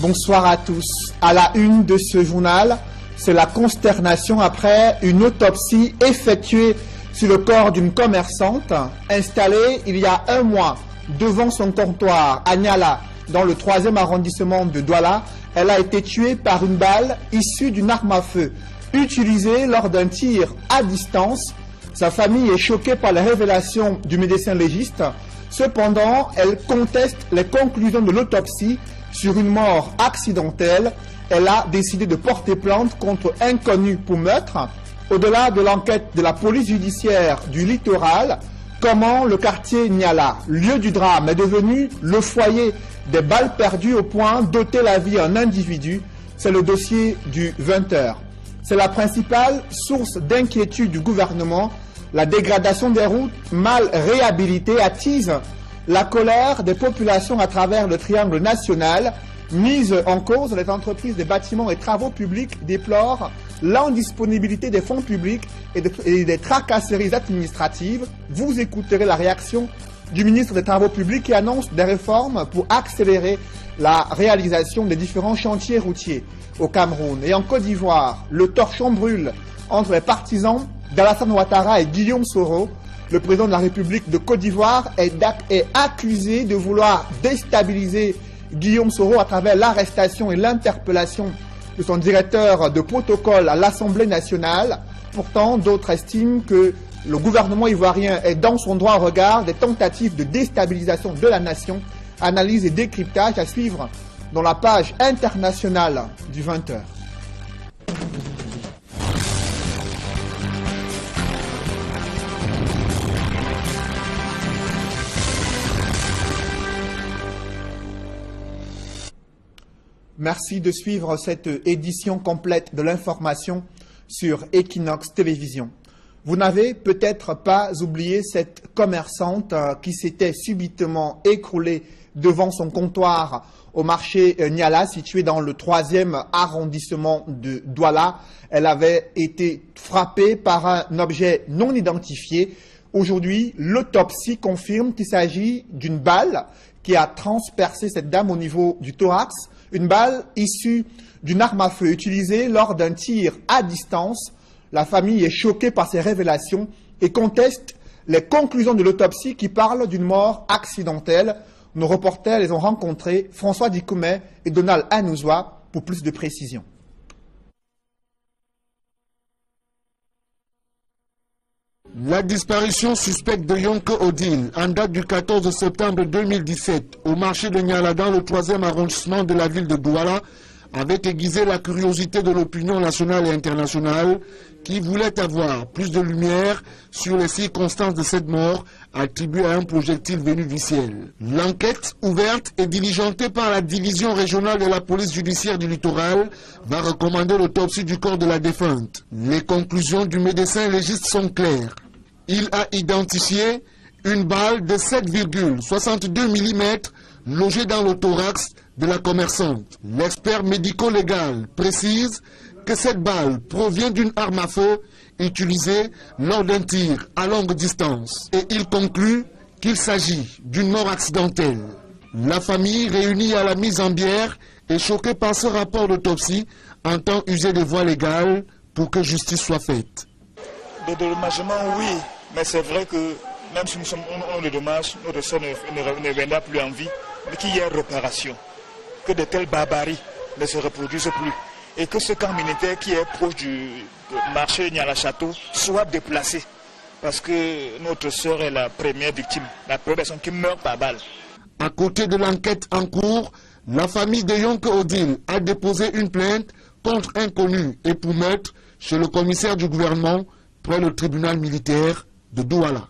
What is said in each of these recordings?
Bonsoir à tous. À la une de ce journal, c'est la consternation après une autopsie effectuée sur le corps d'une commerçante installée il y a un mois devant son comptoir à Niala, dans le 3e arrondissement de Douala. Elle a été tuée par une balle issue d'une arme à feu utilisée lors d'un tir à distance. Sa famille est choquée par les révélations du médecin légiste. Cependant, elle conteste les conclusions de l'autopsie sur une mort accidentelle. Elle a décidé de porter plainte contre inconnu pour meurtre. Au-delà de l'enquête de la police judiciaire du littoral, comment le quartier Niala, lieu du drame, est devenu le foyer des balles perdues au point d'ôter la vie à un individu, c'est le dossier du 20h. C'est la principale source d'inquiétude du gouvernement. La dégradation des routes mal réhabilitées attise la colère des populations à travers le triangle national. Mise en cause, les entreprises des bâtiments et travaux publics déplorent l'indisponibilité des fonds publics et des tracasseries administratives. Vous écouterez la réaction du ministre des Travaux publics qui annonce des réformes pour accélérer la réalisation des différents chantiers routiers au Cameroun. Et en Côte d'Ivoire, le torchon brûle entre les partisans d'Alassane Ouattara et Guillaume Soro. Le président de la République de Côte d'Ivoire est accusé de vouloir déstabiliser Guillaume Soro à travers l'arrestation et l'interpellation de son directeur de protocole à l'Assemblée nationale. Pourtant, d'autres estiment que le gouvernement ivoirien est dans son droit au regard des tentatives de déstabilisation de la nation. Analyse et décryptage à suivre dans la page internationale du 20h. Merci de suivre cette édition complète de l'information sur Equinox Télévision. Vous n'avez peut-être pas oublié cette commerçante qui s'était subitement écroulée devant son comptoir au marché Niala, situé dans le 3e arrondissement de Douala. Elle avait été frappée par un objet non identifié. Aujourd'hui, l'autopsie confirme qu'il s'agit d'une balle qui a transpercé cette dame au niveau du thorax. Une balle issue d'une arme à feu utilisée lors d'un tir à distance. La famille est choquée par ces révélations et conteste les conclusions de l'autopsie qui parlent d'une mort accidentelle. Nos reporters les ont rencontrés, François Dikoumet et Donald Anouzoua, pour plus de précisions. La disparition suspecte de Yonke Odile en date du 14 septembre 2017 au marché de Niala dans le 3e arrondissement de la ville de Douala avait aiguisé la curiosité de l'opinion nationale et internationale qui voulait avoir plus de lumière sur les circonstances de cette mort attribuée à un projectile venu du ciel. L'enquête ouverte et diligentée par la division régionale de la police judiciaire du littoral va recommander l'autopsie du corps de la défunte. Les conclusions du médecin légiste sont claires. Il a identifié une balle de 7,62 mm logée dans le thorax de la commerçante. L'expert médico-légal précise que cette balle provient d'une arme à feu utilisée lors d'un tir à longue distance. Et il conclut qu'il s'agit d'une mort accidentelle. La famille réunie à la mise en bière est choquée par ce rapport d'autopsie, entend user des voies légales pour que justice soit faite. Le dédommagement, oui, mais c'est vrai que même si nous sommes en dédommage, notre soeur ne reviendra plus en vie, mais qu'il y ait réparation, que de telles barbaries ne se reproduisent plus, et que ce camp militaire qui est proche du marché Niala Château soit déplacé, parce que notre soeur est la première victime, la première personne qui meurt par balle. À côté de l'enquête en cours, la famille de Yonke Odile a déposé une plainte contre inconnu et pour meurtre chez le commissaire du gouvernement près le tribunal militaire de Douala.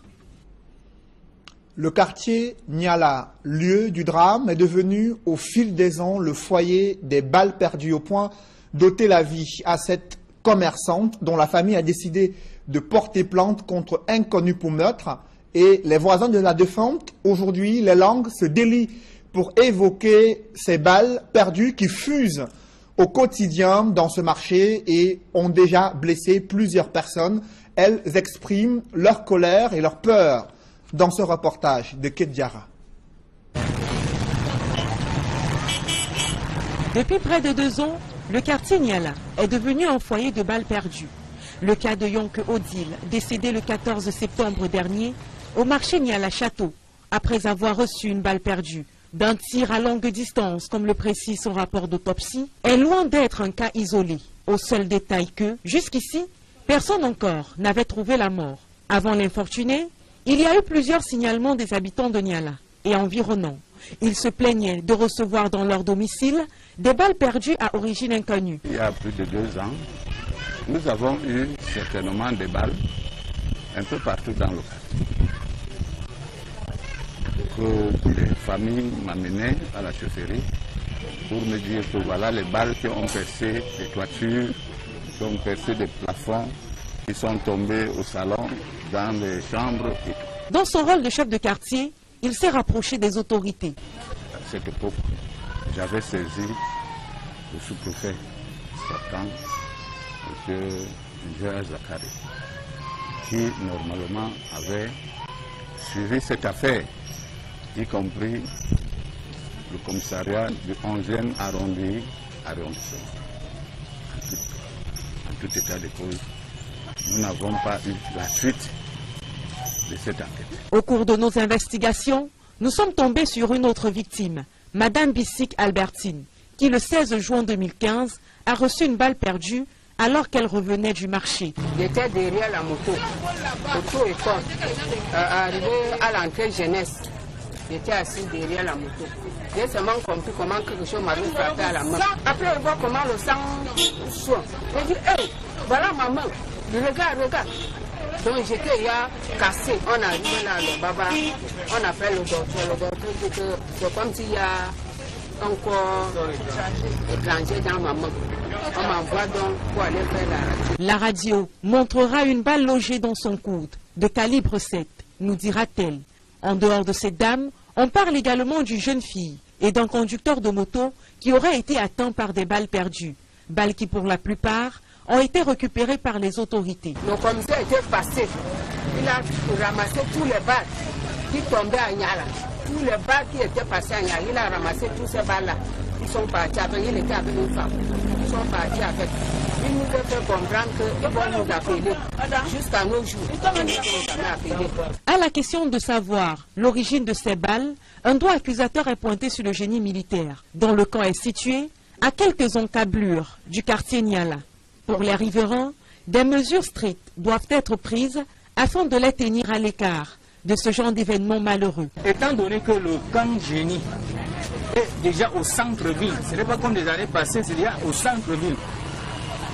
Le quartier Niala, lieu du drame, est devenu au fil des ans le foyer des balles perdues au point d'ôter la vie à cette commerçante dont la famille a décidé de porter plainte contre inconnu pour meurtre. Et les voisins de la défunte, aujourd'hui, les langues se délient pour évoquer ces balles perdues qui fusent au quotidien dans ce marché et ont déjà blessé plusieurs personnes. Elles expriment leur colère et leur peur dans ce reportage de Kedjara. Depuis près de 2 ans, le quartier Niala est devenu un foyer de balles perdues. Le cas de Yonke Odile, décédé le 14 septembre dernier au marché Niala Château, après avoir reçu une balle perdue d'un tir à longue distance, comme le précise son rapport d'autopsie, est loin d'être un cas isolé, au seul détail que, jusqu'ici, personne encore n'avait trouvé la mort. Avant l'infortuné, il y a eu plusieurs signalements des habitants de Niala et environnants. Ils se plaignaient de recevoir dans leur domicile des balles perdues à origine inconnue. Il y a plus de 2 ans, nous avons eu certainement des balles un peu partout dans le quartier. Que les familles m'amenaient à la chaufferie pour me dire que voilà les balles qui ont percé les toitures, qui ont percé des plafonds, qui sont tombées au salon, dans les chambres. Dans son rôle de chef de quartier, il s'est rapproché des autorités. À cette époque, j'avais saisi le sous-préfet sortant, M. Gérard Zakari, qui normalement avait suivi cette affaire, y compris le commissariat du 11e arrondissement. En tout état de cause, nous n'avons pas eu la suite de cette enquête. Au cours de nos investigations, nous sommes tombés sur une autre victime, Madame Bissik Albertine, qui le 16 juin 2015 a reçu une balle perdue alors qu'elle revenait du marché. J'étais derrière la moto, auto-école, arrivé à l'entrée jeunesse. J'étais assis derrière la moto. J'ai seulement compris comment quelque chose m'avait frappé à la main. Après, je vois comment le sang soit. J'ai dit, hey, voilà ma main. Regarde. Donc j'étais là cassé. On arrive là, le baba, on appelle le docteur. Le docteur dit que c'est comme s'il y a encore étranger dans ma main. On m'envoie donc pour aller faire la radio. La radio montrera une balle logée dans son coude, de calibre 7, nous dira-t-elle. En dehors de cette dame, on parle également d'une jeune fille et d'un conducteur de moto qui aurait été atteint par des balles perdues. Balles qui, pour la plupart, ont été récupérées par les autorités. Le commissaire était passé. Il a ramassé tous les balles qui tombaient à Niala. Tous les balles qui étaient passées à Niala, il a ramassé tous ces balles-là. Ils sont partis avec, il était avec une femme. Ils sont partis avec. Il nous a fait comprendre qu'ils vont nous appeler. Jusqu'à nos jours, ils ne nous ont jamais appelés. À la question de savoir l'origine de ces balles, un doigt accusateur est pointé sur le génie militaire, dont le camp est situé à quelques encablures du quartier Niala. Pour les riverains, des mesures strictes doivent être prises afin de les tenir à l'écart de ce genre d'événements malheureux. Étant donné que le camp génie est déjà au centre-ville, ce n'est pas comme des années passées, c'est déjà au centre-ville.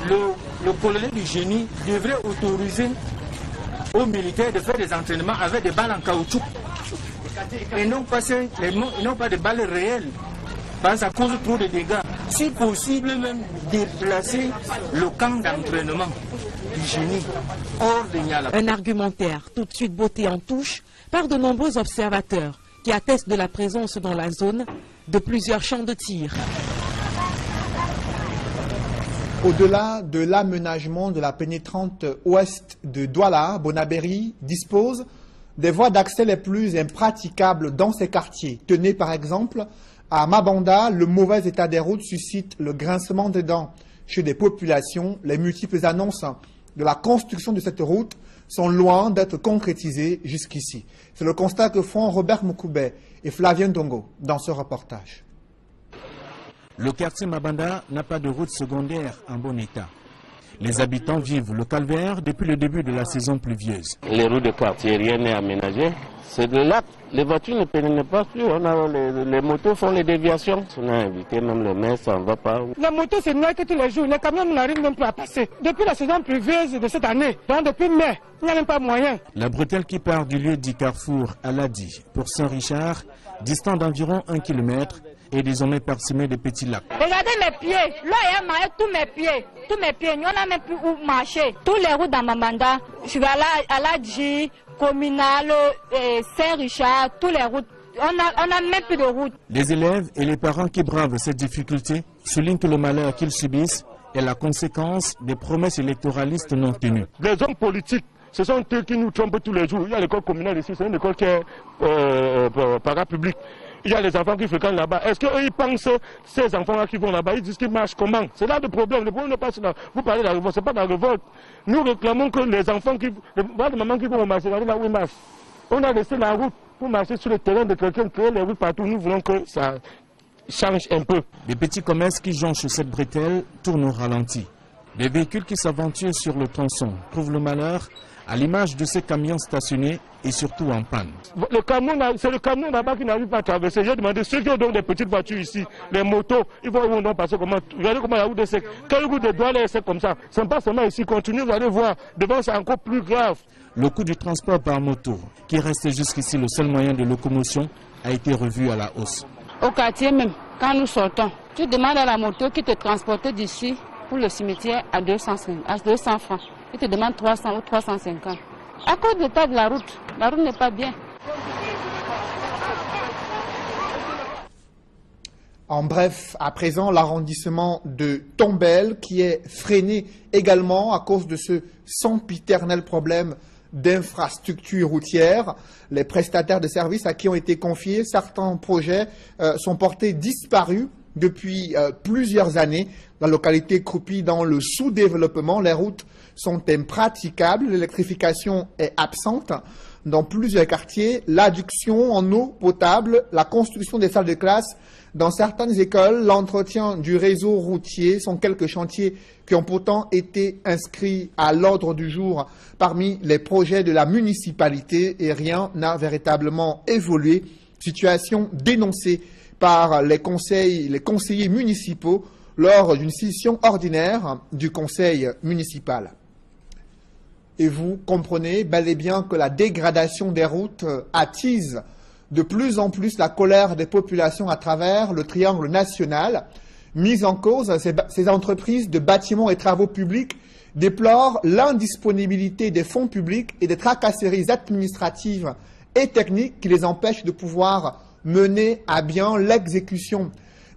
Le colonel du génie devrait autoriser aux militaires de faire des entraînements avec des balles en caoutchouc et non pas des balles réelles, parce que ça cause trop de dégâts. Si possible, même déplacer le camp d'entraînement du génie hors de Niala. Un argumentaire tout de suite botté en touche par de nombreux observateurs qui attestent de la présence dans la zone de plusieurs champs de tir. Au-delà de l'aménagement de la pénétrante ouest de Douala, Bonabéry dispose des voies d'accès les plus impraticables dans ces quartiers. Tenez par exemple, à Mabanda, le mauvais état des routes suscite le grincement des dents chez des populations. Les multiples annonces de la construction de cette route sont loin d'être concrétisées jusqu'ici. C'est le constat que font Robert Moukoubé et Flavien Dongo dans ce reportage. Le quartier Mabanda n'a pas de route secondaire en bon état. Les habitants vivent le calvaire depuis le début de la saison pluvieuse. Les routes de quartier, rien n'est aménagé. C'est de là, les voitures ne passent plus. Les motos font les déviations. On a invité même le maire, ça ne va pas. La moto se noie que tous les jours. Les camions n'arrivent même plus à passer. Depuis la saison pluvieuse de cette année, donc depuis mai, il n'y a même pas moyen. La bretelle qui part du lieu dit Carrefour à Ladi pour Saint-Richard, distant d'environ 1 km, est désormais parsemé de petits lacs. Regardez mes pieds, l'eau a marqué tous mes pieds, on n'a même plus où marcher. Tous les routes dans Mabanda, je suis à Ladi, Communal, Saint-Richard, tous les routes, on n'a même plus de route. Les élèves et les parents qui bravent ces difficultés soulignent que le malheur qu'ils subissent est la conséquence des promesses électoralistes non tenues. Les hommes politiques, ce sont eux qui nous trompent tous les jours. Il y a l'école communale ici, c'est une école qui est parapublique. il y a les enfants qui fréquentent là-bas. Est-ce qu'eux, ils pensent, ces enfants-là qui vont là-bas, ils disent qu'ils marchent comment? C'est là le problème. Le problème n'est pas là. Vous parlez de la révolte, c'est pas de la révolte. Nous réclamons que les enfants les mamans qui vont au marché, là où ils marchent. On a laissé la route pour marcher sur le terrain de quelqu'un, créer les rues partout. Nous voulons que ça change un peu. Les petits commerces qui jonchent cette bretelle tournent au ralenti. Les véhicules qui s'aventurent sur le tronçon trouvent le malheur à l'image de ces camions stationnés et surtout en panne. C'est le camion là-bas qui n'arrive pas à traverser. J'ai demandé ceux qui ont donc des petites voitures ici, les motos, ils vont où on doit passer comment. Regardez comment la route est sec. Quelle route doit aller sec comme ça? Ce n'est pas seulement ici. Continuez, vous allez voir. Devant, c'est encore plus grave. Le coût du transport par moto, qui reste jusqu'ici le seul moyen de locomotion, a été revu à la hausse. Au quartier même, quand nous sortons, tu demandes à la moto qui te transporte d'ici pour le cimetière à 200 francs. Il te demande 300 ou 350. À cause de l'état de la route n'est pas bien. En bref, à présent, l'arrondissement de Tombelle qui est freiné également à cause de ce sempiternel problème d'infrastructures routières. Les prestataires de services à qui ont été confiés certains projets sont portés disparus depuis plusieurs années. La localité croupit dans le sous-développement. Les routes sont impraticables. L'électrification est absente dans plusieurs quartiers. L'adduction en eau potable, la construction des salles de classe dans certaines écoles, l'entretien du réseau routier sont quelques chantiers qui ont pourtant été inscrits à l'ordre du jour parmi les projets de la municipalité et rien n'a véritablement évolué. Situation dénoncée par les conseillers municipaux lors d'une session ordinaire du conseil municipal. Et vous comprenez bel et bien que la dégradation des routes attise de plus en plus la colère des populations à travers le triangle national. Mise en cause, ces entreprises de bâtiments et travaux publics déplorent l'indisponibilité des fonds publics et des tracasseries administratives et techniques qui les empêchent de pouvoir mener à bien l'exécution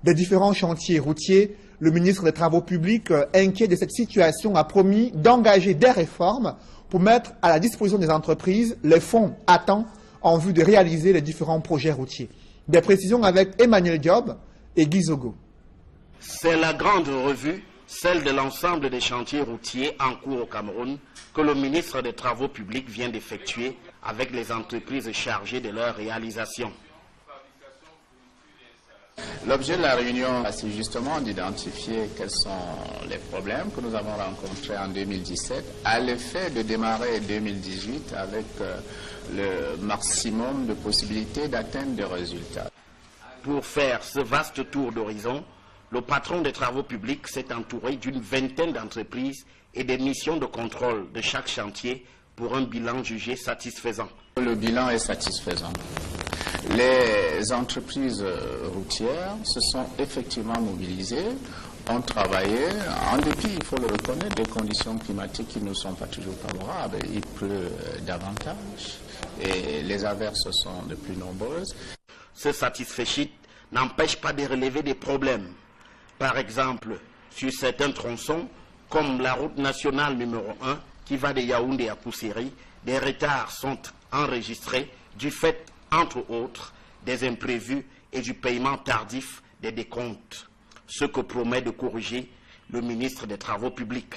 des différents chantiers routiers. Le ministre des Travaux publics, inquiet de cette situation, a promis d'engager des réformes pour mettre à la disposition des entreprises les fonds à temps en vue de réaliser les différents projets routiers. Des précisions avec Emmanuel Diop et Guy Zogo. C'est la grande revue, celle de l'ensemble des chantiers routiers en cours au Cameroun, que le ministre des Travaux publics vient d'effectuer avec les entreprises chargées de leur réalisation. L'objet de la réunion, c'est justement d'identifier quels sont les problèmes que nous avons rencontrés en 2017, à l'effet de démarrer 2018 avec le maximum de possibilités d'atteindre des résultats. Pour faire ce vaste tour d'horizon, le patron des travaux publics s'est entouré d'une vingtaine d'entreprises et des missions de contrôle de chaque chantier pour un bilan jugé satisfaisant. Le bilan est satisfaisant. Les entreprises routières se sont effectivement mobilisées, ont travaillé, en dépit, il faut le reconnaître, des conditions climatiques qui ne sont pas toujours favorables. Il pleut davantage et les averses sont de plus nombreuses. Ce satisfait n'empêche pas de relever des problèmes. Par exemple, sur certains tronçons, comme la route nationale numéro 1, qui va de Yaoundé à Koussiri, des retards sont enregistrés du fait, entre autres, des imprévus et du paiement tardif des décomptes, ce que promet de corriger le ministre des Travaux publics.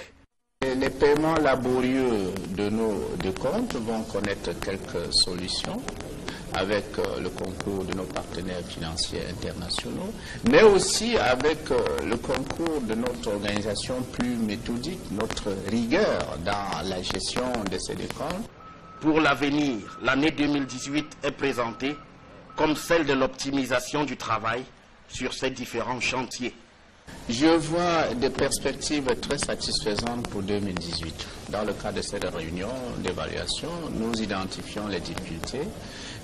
Les paiements laborieux de nos décomptes vont connaître quelques solutions avec le concours de nos partenaires financiers internationaux, mais aussi avec le concours de notre organisation plus méthodique, notre rigueur dans la gestion de ces décomptes. Pour l'avenir, l'année 2018 est présentée comme celle de l'optimisation du travail sur ces différents chantiers. Je vois des perspectives très satisfaisantes pour 2018. Dans le cadre de cette réunion d'évaluation, nous identifions les difficultés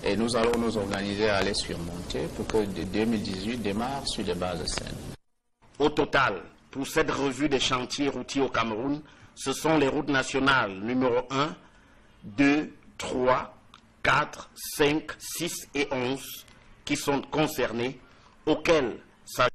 et nous allons nous organiser à les surmonter pour que 2018 démarre sur des bases saines. Au total, pour cette revue des chantiers routiers au Cameroun, ce sont les routes nationales numéro 1, 2, 3, 4, 5, 6 et 11 qui sont concernés, auxquels s'ajoutent.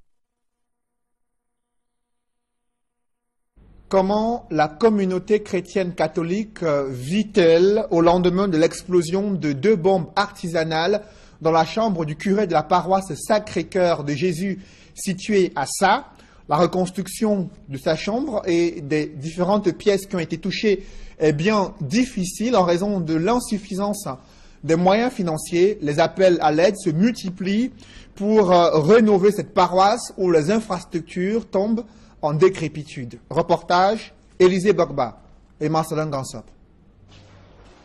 Comment la communauté chrétienne catholique vit-elle au lendemain de l'explosion de 2 bombes artisanales dans la chambre du curé de la paroisse Sacré-Cœur de Jésus située à Sa. La reconstruction de sa chambre et des différentes pièces qui ont été touchées est bien difficile en raison de l'insuffisance des moyens financiers. Les appels à l'aide se multiplient pour rénover cette paroisse où les infrastructures tombent en décrépitude. Reportage, Élisée Bogba et Marcelin Gansop.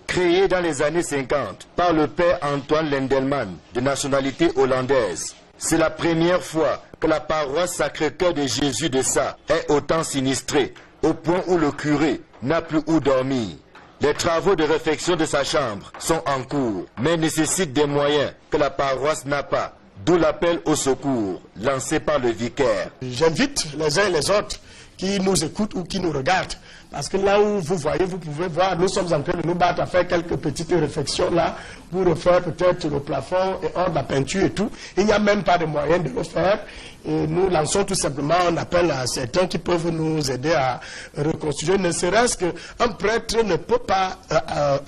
Créé dans les années 50 par le père Antoine Lendelman, de nationalité hollandaise, c'est la première fois que la paroisse Sacré-Cœur de Jésus de Sa est autant sinistrée, au point où le curé n'a plus où dormir. Les travaux de réfection de sa chambre sont en cours, mais nécessitent des moyens que la paroisse n'a pas, d'où l'appel au secours lancé par le vicaire. J'invite les uns et les autres qui nous écoutent ou qui nous regardent, parce que là où vous voyez, vous pouvez voir, nous sommes en train de nous battre à faire quelques petites réflexions là, pour refaire peut-être le plafond et hors de la peinture et tout. Il n'y a même pas de moyen de le faire. Et nous lançons tout simplement un appel à certains qui peuvent nous aider à reconstruire, ne serait-ce qu'un prêtre ne peut pas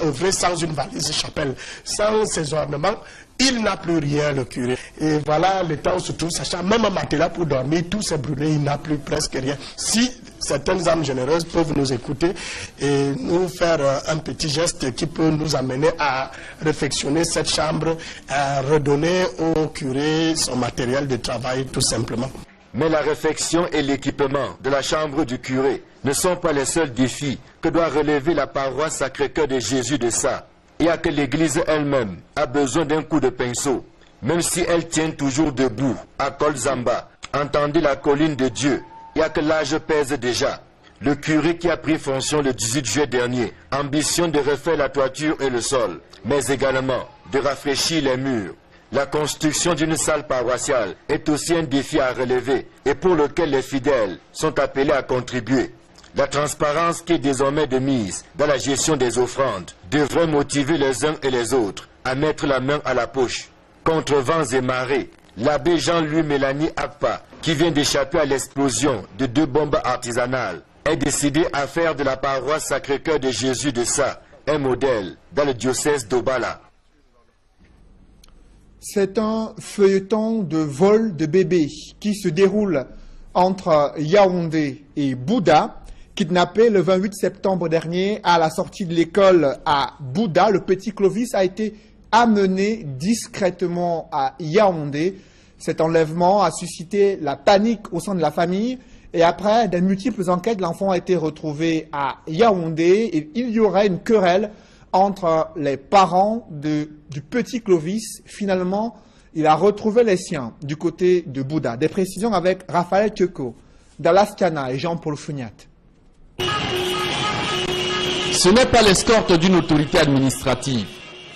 œuvrer sans une valise chapelle, sans ses ornements. Il n'a plus rien, le curé. Et voilà l'état où se trouve sa chambre. Même un matelas pour dormir, tout s'est brûlé, il n'a plus presque rien. Si certaines âmes généreuses peuvent nous écouter et nous faire un petit geste qui peut nous amener à réfectionner cette chambre, à redonner au curé son matériel de travail, tout simplement. Mais la réfection et l'équipement de la chambre du curé ne sont pas les seuls défis que doit relever la paroisse Sacré-Cœur de Jésus de Sa. Il y a que l'Église elle-même a besoin d'un coup de pinceau, même si elle tient toujours debout à Kolzamba. Entendez la colline de Dieu, il y a que l'âge pèse déjà. Le curé qui a pris fonction le 18 juillet dernier ambitionne de refaire la toiture et le sol, mais également de rafraîchir les murs. La construction d'une salle paroissiale est aussi un défi à relever et pour lequel les fidèles sont appelés à contribuer. La transparence qui est désormais de mise dans la gestion des offrandes devrait motiver les uns et les autres à mettre la main à la poche. Contre vents et marées, l'abbé Jean-Louis Mélanie Akpa, qui vient d'échapper à l'explosion de 2 bombes artisanales, est décidé à faire de la paroisse Sacré-Cœur de Jésus de Sa un modèle dans le diocèse d'Obala. C'est un feuilleton de vol de bébés qui se déroule entre Yaoundé et Bouda. Kidnappé le 28 septembre dernier à la sortie de l'école à Bouda, le petit Clovis a été amené discrètement à Yaoundé. Cet enlèvement a suscité la panique au sein de la famille et après de multiples enquêtes, l'enfant a été retrouvé à Yaoundé et il y aurait une querelle entre les parents du petit Clovis. Finalement, il a retrouvé les siens du côté de Bouda. Des précisions avec Raphaël Thioko, Dallas Kana et Jean-Paul Funiat. Ce n'est pas l'escorte d'une autorité administrative,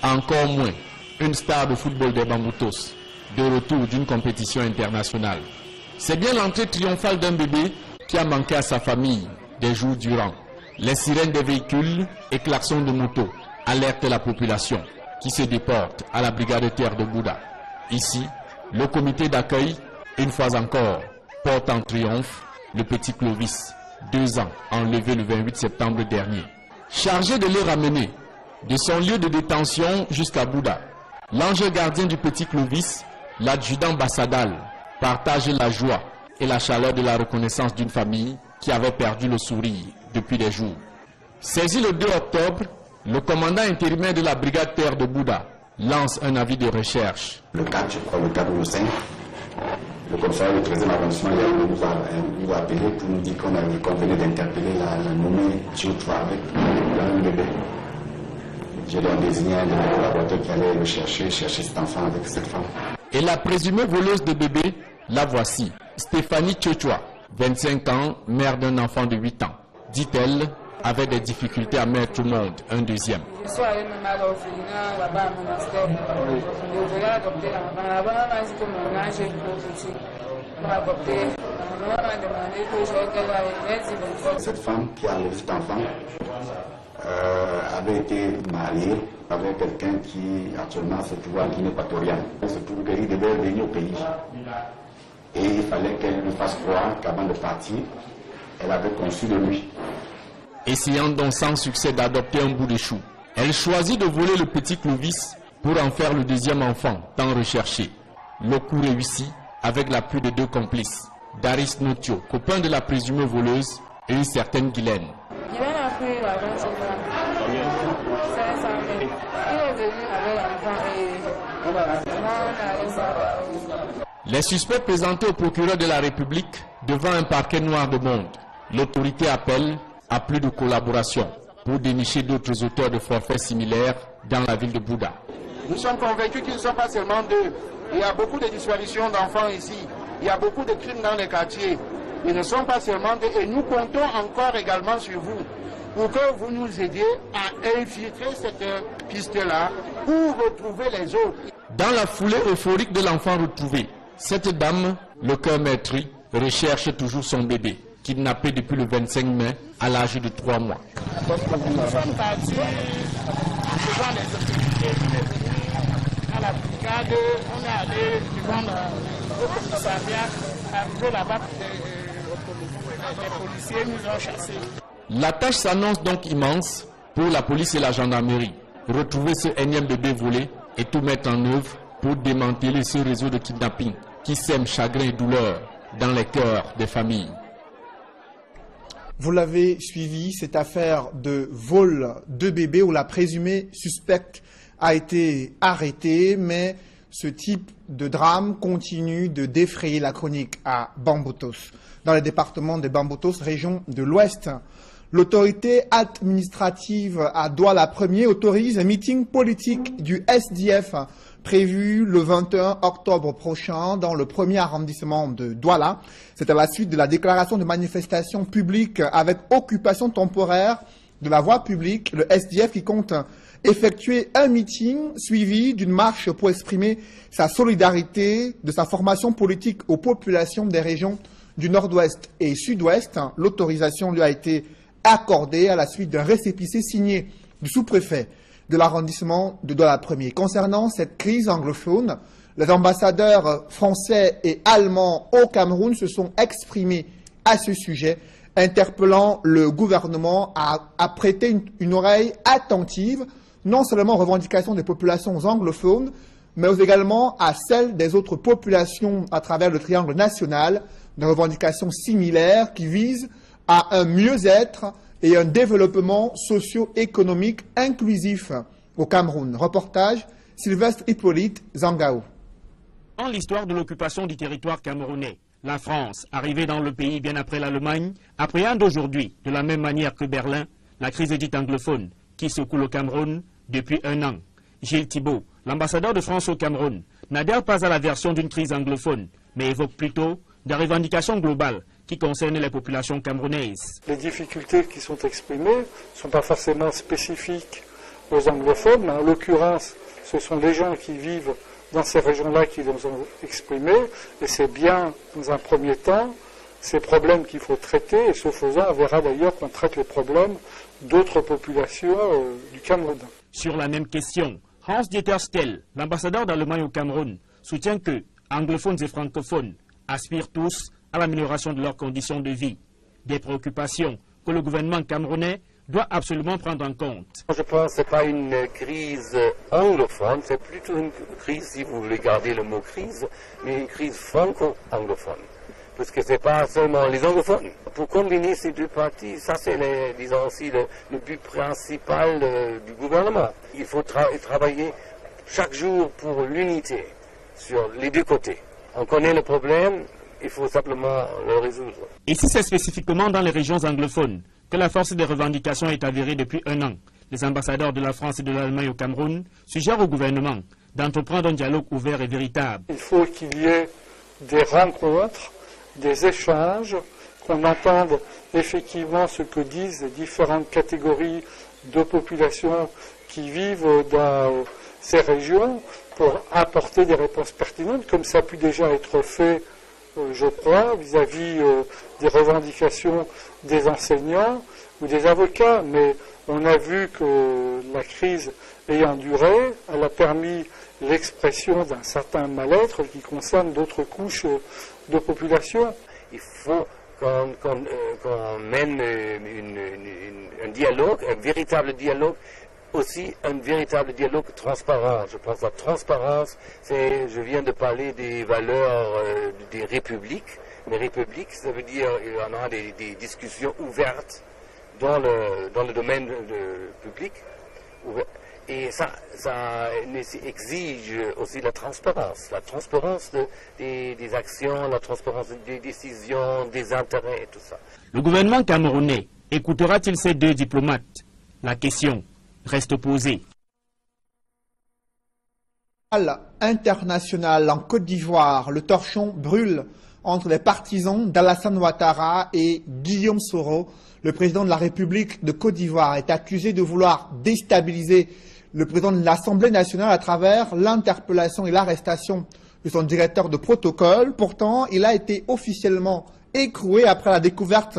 encore moins une star de football des Bamboutos, de retour d'une compétition internationale. C'est bien l'entrée triomphale d'un bébé qui a manqué à sa famille des jours durant. Les sirènes des véhicules et klaxons de moto alertent la population qui se déporte à la brigade terre de Bouda. Ici, le comité d'accueil, une fois encore, porte en triomphe le petit Clovis, 2 ans, enlevé le 28 septembre dernier. Chargé de le ramener de son lieu de détention jusqu'à Bouda, l'ange gardien du petit Clovis, l'adjudant Bassadal, partage la joie et la chaleur de la reconnaissance d'une famille qui avait perdu le sourire depuis des jours. Saisi le 2 octobre, le commandant intérimaire de la brigade terre de Bouda lance un avis de recherche. Le 4, je crois, le 4 ou le 5, le commissariat du 13e arrondissement nous a appelé pour nous dire qu'on venait d'interpeller la nommée Tiotra avec un bébé. J'ai donc désigné un de mes collaborateurs qui allait le chercher cet enfant avec cette femme. Et la présumée voleuse de bébé, la voici, Stéphanie Tchochwa, 25 ans, mère d'un enfant de 8 ans. Dit-elle, avait des difficultés à mettre au monde un deuxième. Je suis allé même à l'orphelinat, là-bas à monastère. Je vais adopter l'enfant. Là-bas, on m'a dit que mon âge est trop petit. Pour adopter, on m'a demandé que je Cette femme qui a enlevé cet enfant avait été mariée avec quelqu'un qui actuellement se trouve en Guinée équatoriale. Il se trouve qu'il devait venir au pays. Et il fallait qu'elle lui fasse croire qu'avant de partir, elle avait conçu de lui. Essayant donc sans succès d'adopter un bout de chou, elle choisit de voler le petit Clovis pour en faire le deuxième enfant tant recherché. Le coup réussi avec l'appui de 2 complices, Daris Notio, copain de la présumée voleuse, et une certaine Guylaine. Guylaine a pris l'argent sur moi. 500 000. Il est venu avec l'enfant et moi on a laissé. Les suspects présentés au procureur de la République devant un parquet noir de monde. L'autorité appelle à plus de collaboration pour dénicher d'autres auteurs de forfaits similaires dans la ville de Bouda. Nous sommes convaincus qu'ils ne sont pas seulement 2. Il y a beaucoup de disparitions d'enfants ici. Il y a beaucoup de crimes dans les quartiers. Ils ne sont pas seulement 2. Et nous comptons encore également sur vous pour que vous nous aidiez à infiltrer cette piste-là pour retrouver les autres. Dans la foulée euphorique de l'enfant retrouvé, cette dame, le cœur meurtri, recherche toujours son bébé, kidnappé depuis le 25 mai à l'âge de 3 mois. Nous sommes partis devant les autorités. À la brigade, on est allé devant le commissariat, arrivé là-bas, les policiers nous ont chassés. La tâche s'annonce donc immense pour la police et la gendarmerie. Retrouver ce énième bébé volé et tout mettre en œuvre pour démanteler ce réseau de kidnapping qui sème chagrin et douleur dans les cœurs des familles. Vous l'avez suivi, cette affaire de vol de bébé où la présumée suspecte a été arrêtée, mais ce type de drame continue de défrayer la chronique à Bamboutos. Dans le département de Bamboutos, région de l'Ouest, l'autorité administrative à Douala 1er autorise un meeting politique du SDF prévu le 21 octobre prochain dans le 1er arrondissement de Douala. C'est à la suite de la déclaration de manifestation publique avec occupation temporaire de la voie publique, le SDF qui compte effectuer un meeting suivi d'une marche pour exprimer sa solidarité de sa formation politique aux populations des régions du Nord-Ouest et Sud-Ouest. L'autorisation lui a été accordée à la suite d'un récépissé signé du sous-préfet de l'arrondissement de Douala 1er. Concernant cette crise anglophone, les ambassadeurs français et allemands au Cameroun se sont exprimés à ce sujet, interpellant le gouvernement à prêter une oreille attentive, non seulement aux revendications des populations anglophones, mais également à celles des autres populations à travers le triangle national, des revendications similaires qui visent à un mieux-être et un développement socio-économique inclusif au Cameroun. Reportage Sylvestre Hippolyte Zangao. Dans l'histoire de l'occupation du territoire camerounais, la France, arrivée dans le pays bien après l'Allemagne, appréhende aujourd'hui, de la même manière que Berlin, la crise dite anglophone qui secoue le Cameroun depuis 1 an. Gilles Thibault, l'ambassadeur de France au Cameroun, n'adhère pas à la version d'une crise anglophone, mais évoque plutôt des revendications globales qui concernent les populations camerounaises. Les difficultés qui sont exprimées ne sont pas forcément spécifiques aux anglophones, mais en l'occurrence, ce sont les gens qui vivent dans ces régions-là qui les ont exprimées, et c'est bien, dans un premier temps, ces problèmes qu'il faut traiter, et ce faisant, on verra d'ailleurs qu'on traite les problèmes d'autres populations du Cameroun. Sur la même question, Hans-Dieter Stell, l'ambassadeur d'Allemagne au Cameroun, soutient que anglophones et francophones aspirent tous à l'amélioration de leurs conditions de vie. Des préoccupations que le gouvernement camerounais doit absolument prendre en compte. Je pense que ce n'est pas une crise anglophone, c'est plutôt une crise, si vous voulez garder le mot crise, mais une crise franco-anglophone. Parce que ce n'est pas seulement les anglophones. Pour combiner ces deux parties, ça c'est, disons aussi, le but principal du gouvernement. Il faut travailler chaque jour pour l'unité sur les deux côtés. On connaît le problème, il faut simplement le résoudre. Et si c'est spécifiquement dans les régions anglophones que la force des revendications est avérée depuis 1 an, les ambassadeurs de la France et de l'Allemagne au Cameroun suggèrent au gouvernement d'entreprendre un dialogue ouvert et véritable. Il faut qu'il y ait des rencontres, des échanges, qu'on entende effectivement ce que disent les différentes catégories de populations qui vivent dans ces régions pour apporter des réponses pertinentes, comme ça a pu déjà être fait, je crois, vis-à-vis des revendications des enseignants ou des avocats. Mais on a vu que la crise ayant duré, elle a permis l'expression d'un certain mal-être qui concerne d'autres couches de population. Il faut qu'on mène un dialogue, un véritable dialogue aussi un véritable dialogue transparent. Je pense à la transparence, je viens de parler des valeurs des républiques. Les républiques, ça veut dire qu'il y en a des discussions ouvertes dans le domaine public. Et ça exige aussi la transparence des actions, la transparence des décisions, des intérêts et tout ça. Le gouvernement camerounais écoutera-t-il ces deux diplomates? La question reste posée. International en Côte d'Ivoire, le torchon brûle entre les partisans d'Alassane Ouattara et Guillaume Soro. Le président de la République de Côte d'Ivoire est accusé de vouloir déstabiliser le président de l'Assemblée nationale à travers l'interpellation et l'arrestation de son directeur de protocole. Pourtant, il a été officiellement écroué après la découverte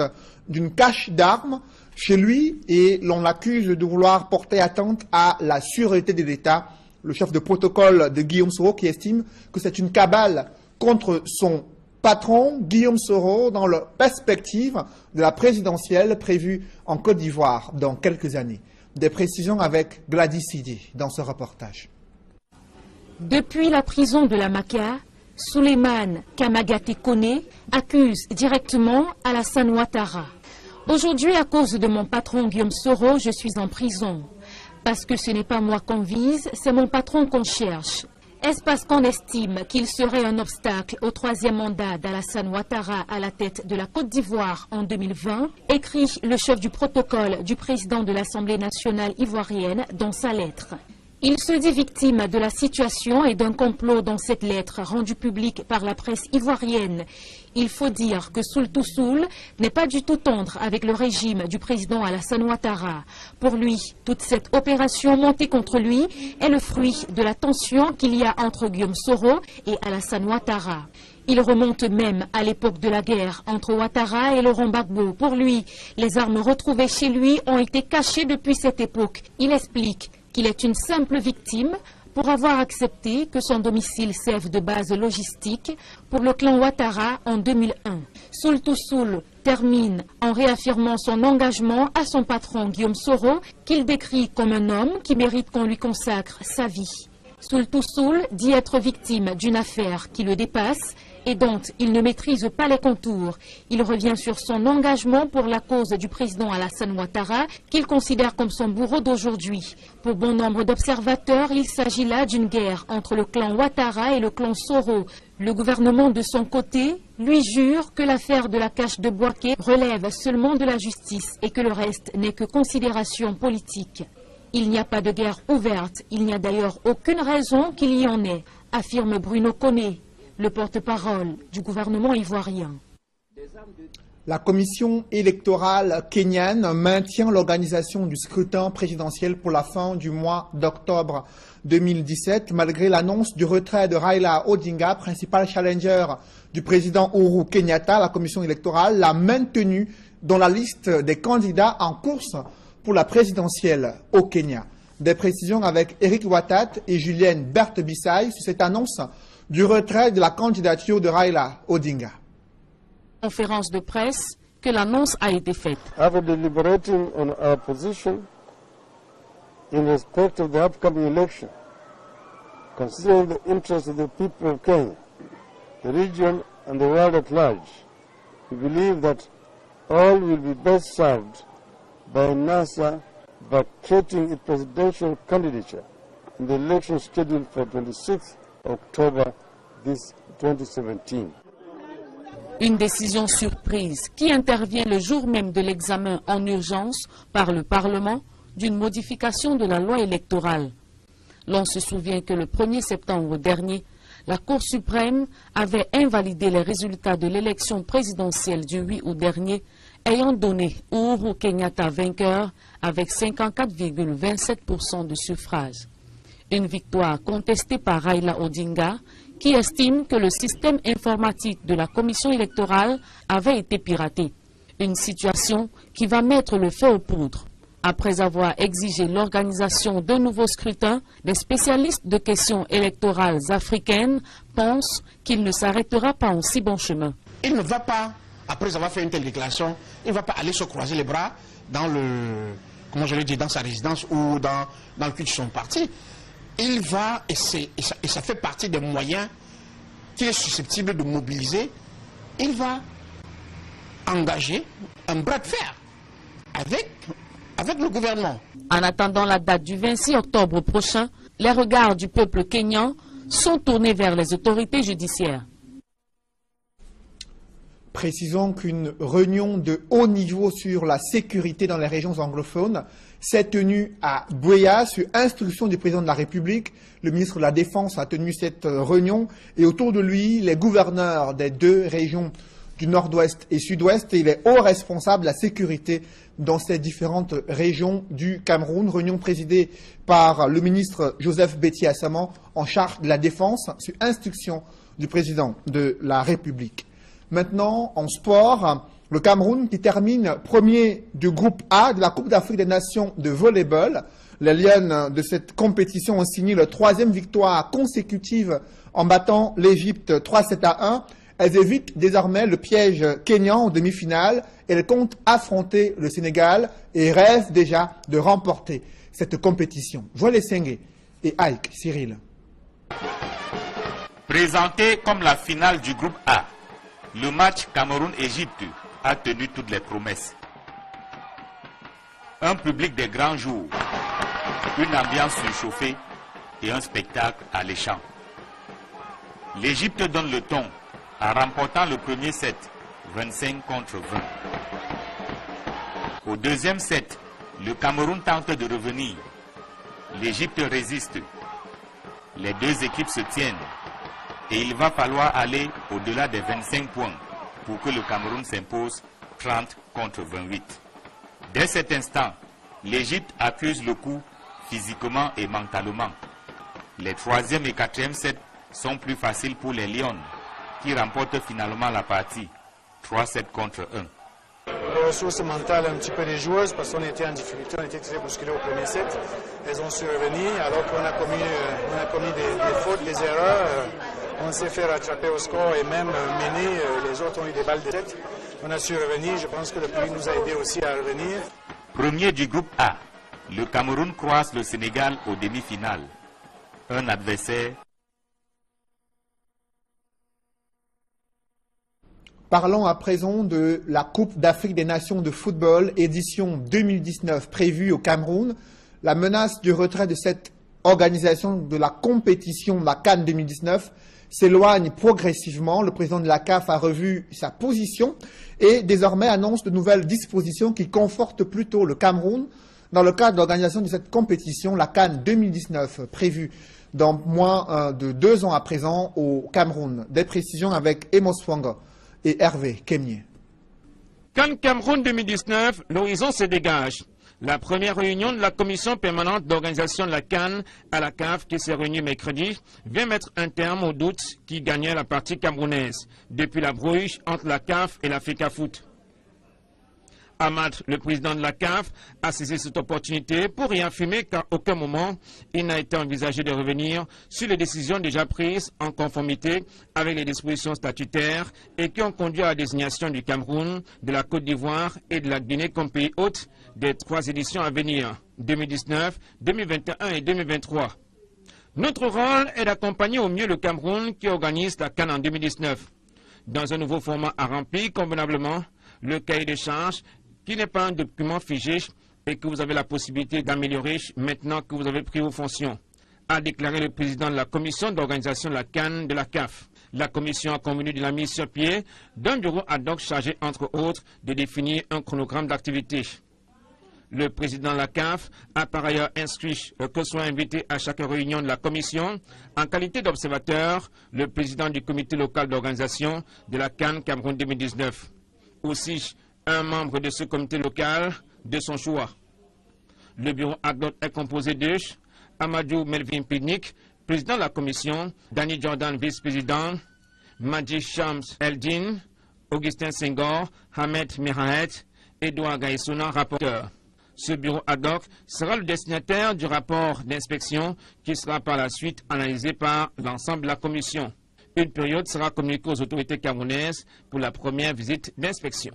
d'une cache d'armes chez lui et l'on l'accuse de vouloir porter atteinte à la sûreté de l'État. Le chef de protocole de Guillaume Soro qui estime que c'est une cabale contre son patron Guillaume Soro dans la perspective de la présidentielle prévue en Côte d'Ivoire dans quelques années. Des précisions avec Gladys Sidi dans ce reportage. Depuis la prison de la Maka, Souleymane Kamagaté Kone accuse directement Alassane Ouattara. Aujourd'hui, à cause de mon patron Guillaume Soro, je suis en prison. Parce que ce n'est pas moi qu'on vise, c'est mon patron qu'on cherche. Est-ce parce qu'on estime qu'il serait un obstacle au troisième mandat d'Alassane Ouattara à la tête de la Côte d'Ivoire en 2020, écrit le chef du protocole du président de l'Assemblée nationale ivoirienne dans sa lettre. Il se dit victime de la situation et d'un complot dans cette lettre rendue publique par la presse ivoirienne. Il faut dire que Soul to Soul n'est pas du tout tendre avec le régime du président Alassane Ouattara. Pour lui, toute cette opération montée contre lui est le fruit de la tension qu'il y a entre Guillaume Soro et Alassane Ouattara. Il remonte même à l'époque de la guerre entre Ouattara et Laurent Gbagbo. Pour lui, les armes retrouvées chez lui ont été cachées depuis cette époque. Il explique qu'il est une simple victime pour avoir accepté que son domicile serve de base logistique pour le clan Ouattara en 2001. Soul to Soul termine en réaffirmant son engagement à son patron Guillaume Soro, qu'il décrit comme un homme qui mérite qu'on lui consacre sa vie. Soul to Soul dit être victime d'une affaire qui le dépasse et dont il ne maîtrise pas les contours. Il revient sur son engagement pour la cause du président Alassane Ouattara, qu'il considère comme son bourreau d'aujourd'hui. Pour bon nombre d'observateurs, il s'agit là d'une guerre entre le clan Ouattara et le clan Soro. Le gouvernement, de son côté, lui jure que l'affaire de la cache de Bouaké relève seulement de la justice et que le reste n'est que considération politique. Il n'y a pas de guerre ouverte, il n'y a d'ailleurs aucune raison qu'il y en ait, affirme Bruno Kone, le porte-parole du gouvernement ivoirien. La commission électorale kenyane maintient l'organisation du scrutin présidentiel pour la fin du mois d'octobre 2017, malgré l'annonce du retrait de Raila Odinga, principal challenger du président Uhuru Kenyatta. La commission électorale l'a maintenu dans la liste des candidats en course pour la présidentielle au Kenya. Des précisions avec Eric Watat et Julienne Berthe-Bissaï sur cette annonce du retrait de la candidature de Raila Odinga. Conférence de presse que l'annonce a été faite. After deliberating on our position in respect of the upcoming election, considering the interests of the people of Kenya, the region and the world at large, we believe that all will be best served by NASA vacating its presidential candidature in the election scheduled for 26 October 2017. Une décision surprise qui intervient le jour même de l'examen en urgence par le Parlement d'une modification de la loi électorale. L'on se souvient que le 1er septembre dernier, la Cour suprême avait invalidé les résultats de l'élection présidentielle du 8 août dernier, ayant donné Uhuru Kenyatta vainqueur avec 54,27% de suffrages. Une victoire contestée par Raila Odinga, qui estime que le système informatique de la commission électorale avait été piraté. Une situation qui va mettre le feu aux poudres. Après avoir exigé l'organisation d'un nouveau scrutin, des spécialistes de questions électorales africaines pensent qu'il ne s'arrêtera pas en si bon chemin. Il ne va pas, après avoir fait une telle déclaration, il ne va pas aller se croiser les bras dans le comment je vais dire, dans sa résidence ou dans le cul de son parti, il va, et ça fait partie des moyens qu'il est susceptible de mobiliser, il va engager un bras de fer avec le gouvernement. En attendant la date du 26 octobre prochain, les regards du peuple kényan sont tournés vers les autorités judiciaires. Précisons qu'une réunion de haut niveau sur la sécurité dans les régions anglophones s'est tenue à Buea sur instruction du président de la République. Le ministre de la Défense a tenu cette réunion et autour de lui, les gouverneurs des deux régions du nord-ouest et sud-ouest et les hauts responsables de la sécurité dans ces différentes régions du Cameroun. Réunion présidée par le ministre Joseph Betty Assaman en charge de la défense sur instruction du président de la République. Maintenant, en sport, le Cameroun qui termine premier du groupe A de la Coupe d'Afrique des Nations de volleyball. Les Lions de cette compétition ont signé leur 3e victoire consécutive en battant l'Égypte 3-7-1. Elles évitent désormais le piège kényan en demi-finale. Elles comptent affronter le Sénégal et rêvent déjà de remporter cette compétition. Joël Sengue et Ike Cyril. Présenté comme la finale du groupe A, le match Cameroun-Égypte a tenu toutes les promesses. Un public des grands jours, une ambiance surchauffée et un spectacle alléchant. L'Égypte donne le ton en remportant le premier set, 25 contre 20. Au deuxième set, le Cameroun tente de revenir. L'Égypte résiste. Les deux équipes se tiennent. Et il va falloir aller au-delà des 25 points pour que le Cameroun s'impose 30 contre 28. Dès cet instant, l'Égypte accuse le coup physiquement et mentalement. Les 3e et 4e sets sont plus faciles pour les Lions, qui remportent finalement la partie, 3-7 contre 1. Les ressources mentales un petit peu des joueuses, parce qu'on était en difficulté, on était très bousculés au premier set. Elles ont su revenir, alors qu'on a commis des fautes, des erreurs. On s'est fait rattraper au score et même mener, les autres ont eu des balles de tête. On a su revenir, je pense que le public nous a aidé aussi à revenir. Premier du groupe A, le Cameroun croise le Sénégal aux demi-finales. Un adversaire. Parlons à présent de la Coupe d'Afrique des Nations de football, édition 2019 prévue au Cameroun. La menace du retrait de cette organisation de la compétition, la CAN 2019, s'éloigne progressivement. Le président de la CAF a revu sa position et désormais annonce de nouvelles dispositions qui confortent plutôt le Cameroun dans le cadre de l'organisation de cette compétition, la CAN 2019, prévue dans moins de 2 ans à présent au Cameroun. Des précisions avec Emos Fwanga et Hervé Kemier. CAN Cameroun 2019, l'horizon se dégage. La première réunion de la commission permanente d'organisation de la CAN à la CAF, qui s'est réunie mercredi, vient mettre un terme aux doutes qui gagnaient la partie camerounaise depuis la brouille entre la CAF et la FECAFOOT. Ahmad, le président de la CAF, a saisi cette opportunité pour réaffirmer qu'à aucun moment il n'a été envisagé de revenir sur les décisions déjà prises en conformité avec les dispositions statutaires et qui ont conduit à la désignation du Cameroun, de la Côte d'Ivoire et de la Guinée comme pays hôte des 3 éditions à venir, 2019, 2021 et 2023. Notre rôle est d'accompagner au mieux le Cameroun qui organise la CAN en 2019. Dans un nouveau format à remplir convenablement, le cahier de charges qui n'est pas un document figé et que vous avez la possibilité d'améliorer maintenant que vous avez pris vos fonctions, a déclaré le président de la commission d'organisation de la CAN de la CAF. La commission a convenu de la mise sur pied d'un bureau ad hoc chargé, entre autres, de définir un chronogramme d'activité. Le président de la CAF a par ailleurs inscrit que soit invité à chaque réunion de la commission, en qualité d'observateur, le président du comité local d'organisation de la CAN Cameroun 2019. Aussi, un membre de ce comité local de son choix. Le bureau ad hoc est composé de Amadou Melvin Pidnik, président de la commission, Danny Jordan, vice-président, Madji Shams Eldin, Augustin Senghor, Hamed Mirahet, Edouard Gaïsouna, rapporteur. Ce bureau ad hoc sera le destinataire du rapport d'inspection qui sera par la suite analysé par l'ensemble de la commission. Une période sera communiquée aux autorités camerounaises pour la première visite d'inspection.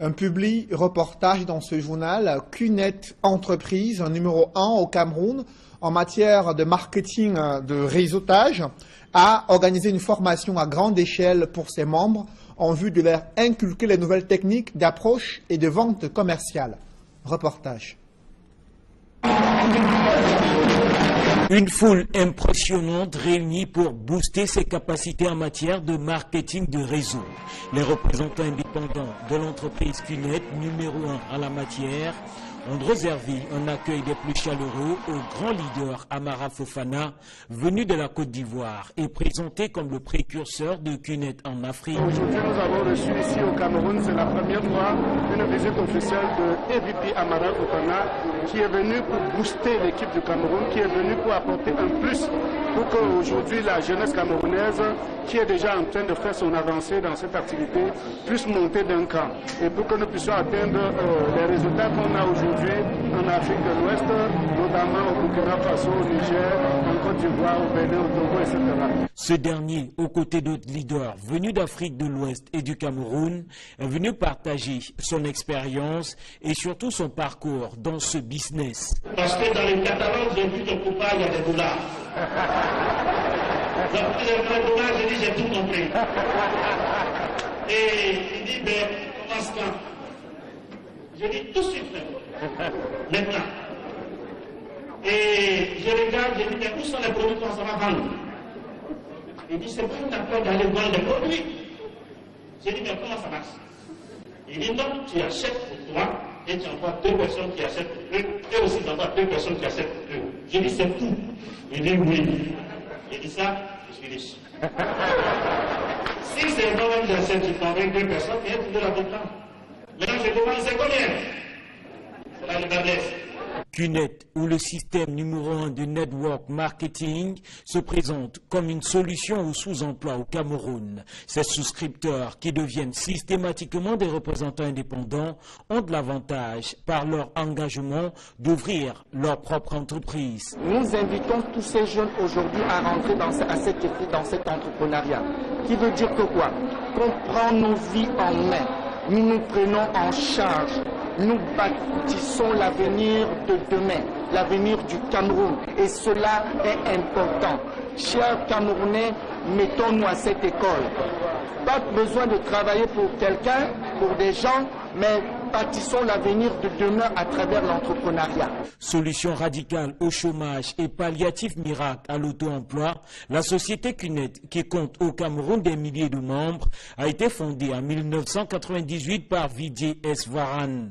Un public reportage dans ce journal, QNet Entreprise, numéro 1 au Cameroun, en matière de marketing de réseautage, a organisé une formation à grande échelle pour ses membres en vue de leur inculquer les nouvelles techniques d'approche et de vente commerciale. Reportage. Une foule impressionnante réunie pour booster ses capacités en matière de marketing de réseau. Les représentants indépendants de l'entreprise QNet, numéro 1 en la matière, ont réservé un accueil des plus chaleureux au grand leader Amara Fofana, venu de la Côte d'Ivoire et présenté comme le précurseur de QNet en Afrique. Aujourd'hui, nous avons reçu ici au Cameroun, c'est la première fois, une visite officielle de EVP Amara Fofana, qui est venu pour booster l'équipe du Cameroun, qui est venu pour apporter un plus pour qu'aujourd'hui la jeunesse camerounaise, qui est déjà en train de faire son avancée dans cette activité, puisse monter d'un cran. Et pour que nous puissions atteindre les résultats qu'on a aujourd'hui en Afrique de l'Ouest, notamment au Burkina Faso, au Niger, en Côte d'Ivoire, au Bénin, au Togo, etc. Ce dernier, aux côtés d'autres leaders venus d'Afrique de l'Ouest et du Cameroun, est venu partager son expérience et surtout son parcours dans ce business. Parce que dans le catalogue, j'ai vu que pour pas, il y a des dollars. J'ai pris les dollars, j'ai dit, j'ai tout compris. Et il dit, ben, commence quand? J'ai dit, tout de suite, maintenant. Et je regarde, je dis, mais où sont les produits qu'on va vendre? Il dit, c'est pas une affaire d'aller vendre les produits. J'ai dit, mais comment ça marche? Il dit, non, tu achètes pour toi et tu envoies 2 personnes qui achètent pour eux et aussi tu envoies 2 personnes qui achètent pour eux. J'ai dit, c'est tout. Il dit, oui. J'ai dit ça, je suis riche. Si c'est moi-même qui achète, tu t'envoies 2 personnes et tu dois la comprendre. Maintenant, je demande, c'est combien? C'est là le faiblesse. QNet, où le système numéro 1 de network marketing se présente comme une solution au sous-emploi au Cameroun. Ces souscripteurs, qui deviennent systématiquement des représentants indépendants, ont de l'avantage, par leur engagement, d'ouvrir leur propre entreprise. Nous invitons tous ces jeunes aujourd'hui à rentrer dans cet entrepreneuriat. Qui veut dire que quoi? Qu'on prend nos vies en main. Nous nous prenons en charge. Nous bâtissons l'avenir de demain, l'avenir du Cameroun. Et cela est important. Chers Camerounais, mettons-nous à cette école. Pas besoin de travailler pour quelqu'un, pour des gens, mais bâtissons l'avenir de demain à travers l'entrepreneuriat. Solution radicale au chômage et palliatif miracle à l'auto-emploi, la société QNet, qui compte au Cameroun des milliers de membres, a été fondée en 1998 par Vijay S. Varan.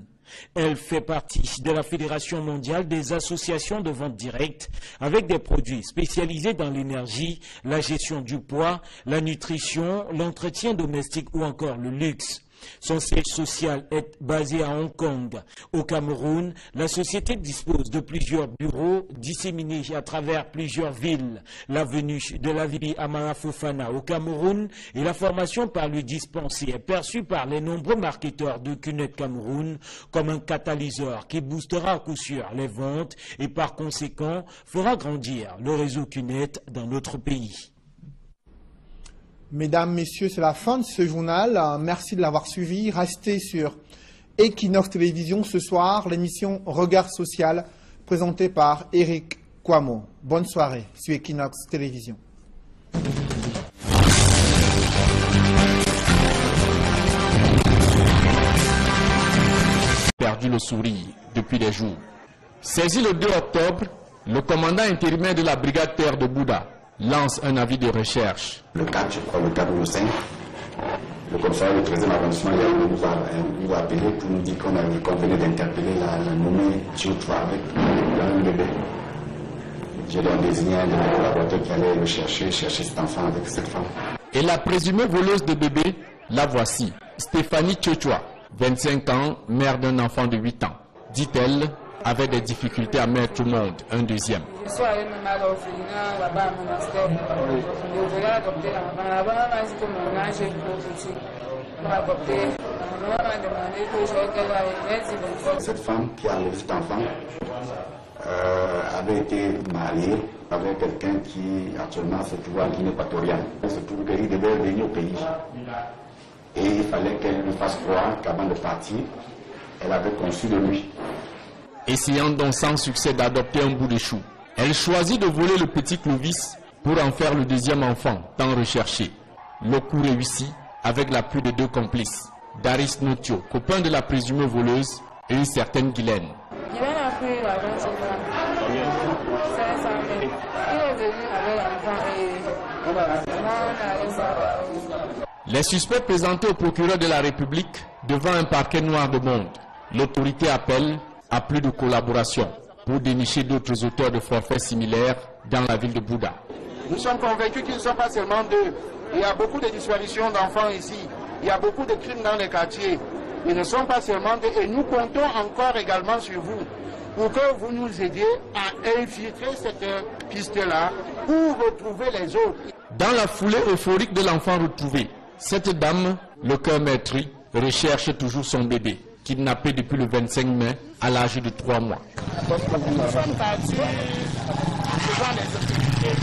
Elle fait partie de la Fédération mondiale des associations de vente directe avec des produits spécialisés dans l'énergie, la gestion du poids, la nutrition, l'entretien domestique ou encore le luxe. Son siège social est basé à Hong Kong. Au Cameroun, la société dispose de plusieurs bureaux disséminés à travers plusieurs villes. La venue de la ville Amara Fofana au Cameroun et la formation par le dispensé est perçue par les nombreux marketeurs de QNet Cameroun comme un catalyseur qui boostera à coup sûr les ventes et par conséquent fera grandir le réseau QNet dans notre pays. Mesdames, Messieurs, c'est la fin de ce journal. Merci de l'avoir suivi. Restez sur Equinox Télévision ce soir, l'émission Regard Social, présentée par Eric Kwamo. Bonne soirée sur Equinox Télévision. Perdu le sourire depuis des jours. Saisi le 2 octobre, le commandant intérimaire de la brigade terre de Bouddha lance un avis de recherche. Le 4, je crois, le 4 ou le 5, le commissaire du 13e arrondissement nous a appelé pour nous dire qu'on venait d'interpeller la nommée Tiotra avec un bébé. J'ai donc désigné un de mes collaborateurs qui allait le chercher cet enfant avec cette femme. Et la présumée voleuse de bébé, la voici, Stéphanie Tiotra, 25 ans, mère d'un enfant de 8 ans. Dit-elle, avait des difficultés à mettre au monde un deuxième. Je suis allé même à l'orphelinat, là-bas à monastère. Je l'ai adopté l'enfant. Là-bas, on m'a dit que mon âge est trop petit. On m'a adopté. On m'a demandé que je vais Cette femme qui a élevé cet enfant avait été mariée avec quelqu'un qui actuellement se trouve en Guinée équatoriale. Il se trouve qu'il devait venir au pays. Et il fallait qu'elle lui fasse croire qu'avant de partir, elle avait conçu de lui. Essayant donc sans succès d'adopter un bout de chou, elle choisit de voler le petit Clovis pour en faire le deuxième enfant, tant recherché. Le coup réussit avec l'appui de 2 complices, Daris Notio, copain de la présumée voleuse, et une certaine Guylaine. Guylaine a pris la 25 000. Il est venu avec l'enfant et moi on a laissé. Les suspects présentés au procureur de la République devant un parquet noir de monde. L'autorité appelle à plus de collaboration pour dénicher d'autres auteurs de forfaits similaires dans la ville de Bouda. Nous sommes convaincus qu'ils ne sont pas seulement 2. Il y a beaucoup de disparitions d'enfants ici. Il y a beaucoup de crimes dans les quartiers. Ils ne sont pas seulement 2. Et nous comptons encore également sur vous pour que vous nous aidiez à infiltrer cette piste-là pour retrouver les autres. Dans la foulée euphorique de l'enfant retrouvé, cette dame, le cœur meurtri, recherche toujours son bébé, kidnappé depuis le 25 mai à l'âge de 3 mois. Nous sommes partis devant les autorités.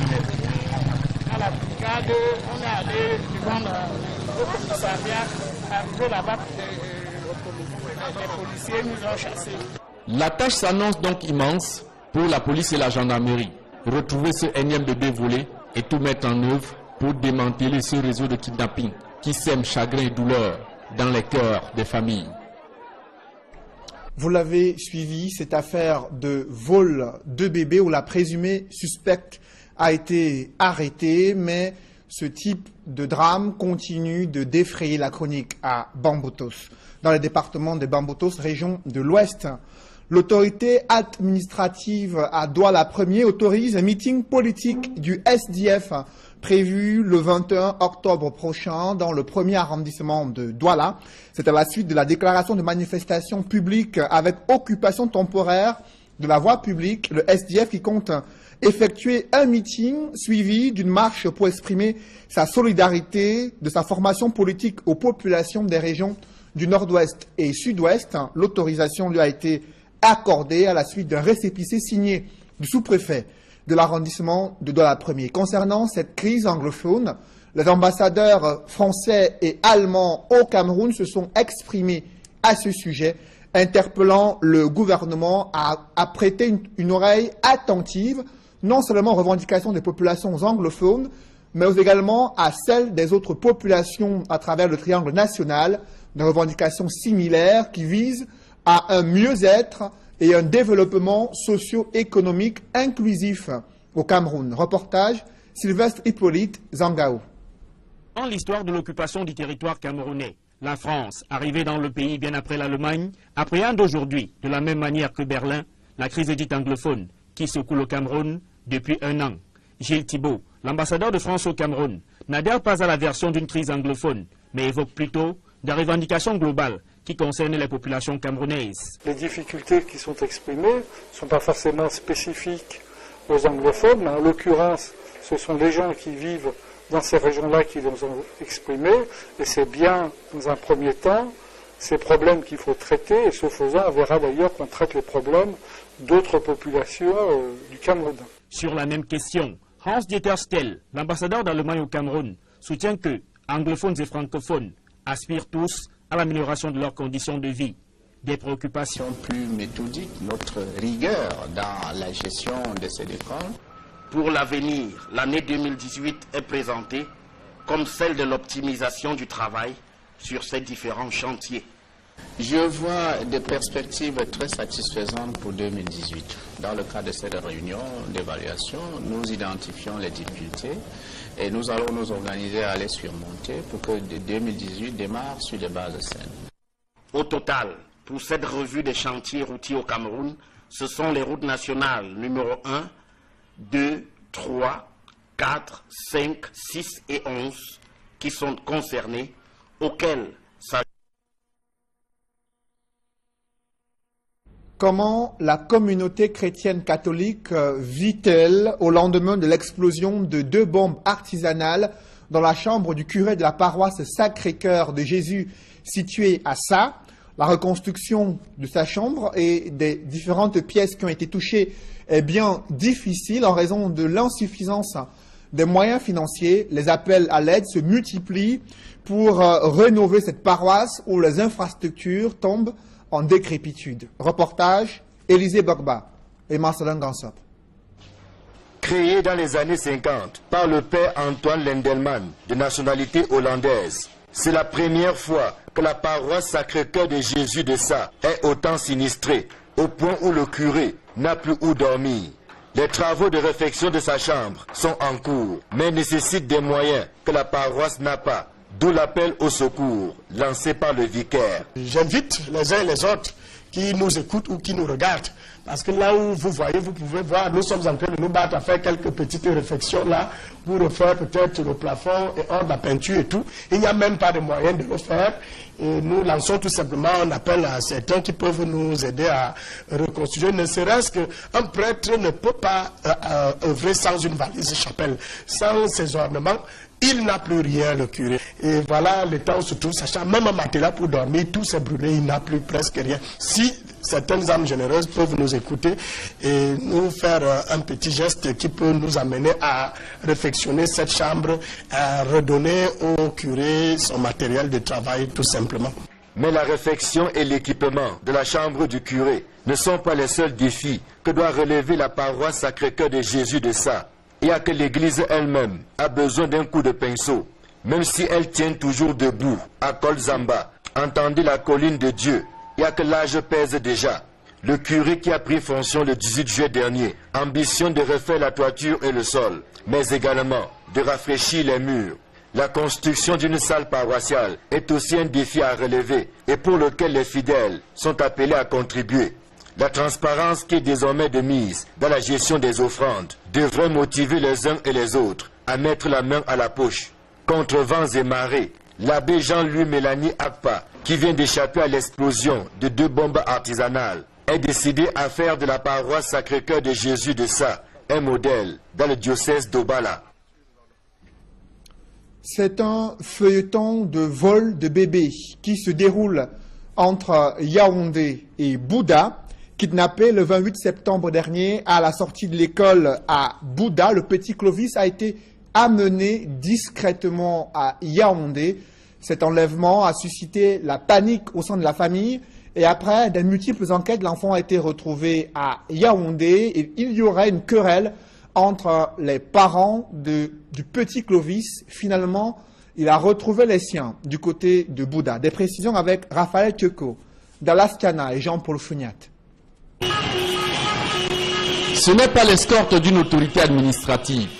À la brigade, on est allé devant le commissariat, arrivé là-bas, les policiers nous ont chassés. La tâche s'annonce donc immense pour la police et la gendarmerie. Retrouver ce énième bébé volé et tout mettre en œuvre pour démanteler ce réseau de kidnapping qui sème chagrin et douleur dans les cœurs des familles. Vous l'avez suivi, cette affaire de vol de bébé où la présumée suspecte a été arrêtée, mais ce type de drame continue de défrayer la chronique à Bambutos. Dans le département de Bambutos, région de l'Ouest, l'autorité administrative à Douala 1er autorise un meeting politique du SDF prévu le 21 octobre prochain dans le 1er arrondissement de Douala. C'est à la suite de la déclaration de manifestation publique avec occupation temporaire de la voie publique, le SDF qui compte effectuer un meeting suivi d'une marche pour exprimer sa solidarité de sa formation politique aux populations des régions du Nord-Ouest et Sud-Ouest. L'autorisation lui a été accordée à la suite d'un récépissé signé du sous-préfet de l'arrondissement de Douala 1er. Concernant cette crise anglophone, les ambassadeurs français et allemands au Cameroun se sont exprimés à ce sujet, interpellant le gouvernement à prêter une oreille attentive, non seulement aux revendications des populations anglophones, mais également à celles des autres populations à travers le triangle national, des revendications similaires qui visent à un mieux-être et un développement socio-économique inclusif au Cameroun. Reportage Sylvestre Hippolyte Zangao. Dans l'histoire de l'occupation du territoire camerounais, la France, arrivée dans le pays bien après l'Allemagne, appréhende aujourd'hui, de la même manière que Berlin, la crise dite anglophone qui secoue le Cameroun depuis 1 an. Gilles Thibault, l'ambassadeur de France au Cameroun, n'adhère pas à la version d'une crise anglophone, mais évoque plutôt des revendications globales qui concernent les populations camerounaises. Les difficultés qui sont exprimées ne sont pas forcément spécifiques aux anglophones, mais en l'occurrence, ce sont les gens qui vivent dans ces régions-là qui les ont exprimées, et c'est bien, dans un premier temps, ces problèmes qu'il faut traiter, et ce faisant, on verra d'ailleurs qu'on traite les problèmes d'autres populations du Cameroun. Sur la même question, Hans-Dieter Stell, l'ambassadeur d'Allemagne au Cameroun, soutient que anglophones et francophones aspirent tous à l'amélioration de leurs conditions de vie. Des préoccupations plus méthodiques, notre rigueur dans la gestion de ces écoles. Pour l'avenir, l'année 2018 est présentée comme celle de l'optimisation du travail sur ces différents chantiers. Je vois des perspectives très satisfaisantes pour 2018. Dans le cadre de cette réunion d'évaluation, nous identifions les difficultés et nous allons nous organiser à les surmonter pour que 2018 démarre sur des bases saines. Au total, pour cette revue des chantiers routiers au Cameroun, ce sont les routes nationales numéro 1, 2, 3, 4, 5, 6 et 11 qui sont concernées, auxquelles s'ajoutent. Comment la communauté chrétienne catholique vit-elle au lendemain de l'explosion de 2 bombes artisanales dans la chambre du curé de la paroisse Sacré-Cœur de Jésus située à Sa? La reconstruction de sa chambre et des différentes pièces qui ont été touchées est bien difficile en raison de l'insuffisance des moyens financiers, les appels à l'aide se multiplient pour rénover cette paroisse où les infrastructures tombent en décrépitude. Reportage, Élisée Bogba et Marcelin Gansop. Créé dans les années 50 par le père Antoine Lendelman, de nationalité hollandaise, c'est la première fois que la paroisse Sacré-Cœur de Jésus de Sa est autant sinistrée, au point où le curé n'a plus où dormir. Les travaux de réfection de sa chambre sont en cours, mais nécessitent des moyens que la paroisse n'a pas, d'où l'appel au secours lancé par le vicaire. J'invite les uns et les autres qui nous écoutent ou qui nous regardent, parce que là où vous voyez, vous pouvez voir, nous sommes en train de nous battre à faire quelques petites réflexions là, pour refaire peut-être le plafond et hors de la peinture et tout. Il n'y a même pas de moyen de le faire. Et nous lançons tout simplement un appel à certains qui peuvent nous aider à reconstruire, ne serait-ce qu'un prêtre ne peut pas œuvrer sans une valise chapelle, sans ses ornements. Il n'a plus rien, le curé. Et voilà l'état où se trouve sa chambre. Même un matelas pour dormir, tout s'est brûlé, il n'a plus presque rien. Si certaines âmes généreuses peuvent nous écouter et nous faire un petit geste qui peut nous amener à réfectionner cette chambre, à redonner au curé son matériel de travail, tout simplement. Mais la réfection et l'équipement de la chambre du curé ne sont pas les seuls défis que doit relever la paroisse Sacré-Cœur de Jésus de Sa. Il y a que l'Église elle-même a besoin d'un coup de pinceau, même si elle tient toujours debout à Colzamba. Entendez la colline de Dieu, il y a que l'âge pèse déjà. Le curé qui a pris fonction le 18 juillet dernier ambitionne de refaire la toiture et le sol, mais également de rafraîchir les murs. La construction d'une salle paroissiale est aussi un défi à relever et pour lequel les fidèles sont appelés à contribuer. La transparence qui est désormais de mise dans la gestion des offrandes devrait motiver les uns et les autres à mettre la main à la poche. Contre vents et marées, l'abbé Jean-Louis Mélanie Akpa, qui vient d'échapper à l'explosion de 2 bombes artisanales, est décidé à faire de la paroisse Sacré-Cœur de Jésus de Sa un modèle dans le diocèse d'Obala. C'est un feuilleton de vol de bébés qui se déroule entre Yaoundé et Bouddha. Kidnappé le 28 septembre dernier à la sortie de l'école à Bouddha, le petit Clovis a été amené discrètement à Yaoundé. Cet enlèvement a suscité la panique au sein de la famille et après de multiples enquêtes, l'enfant a été retrouvé à Yaoundé et il y aurait une querelle entre les parents du petit Clovis. Finalement, il a retrouvé les siens du côté de Bouddha. Des précisions avec Raphaël Thioko, Dallas Kana et Jean-Paul Funiat. Ce n'est pas l'escorte d'une autorité administrative,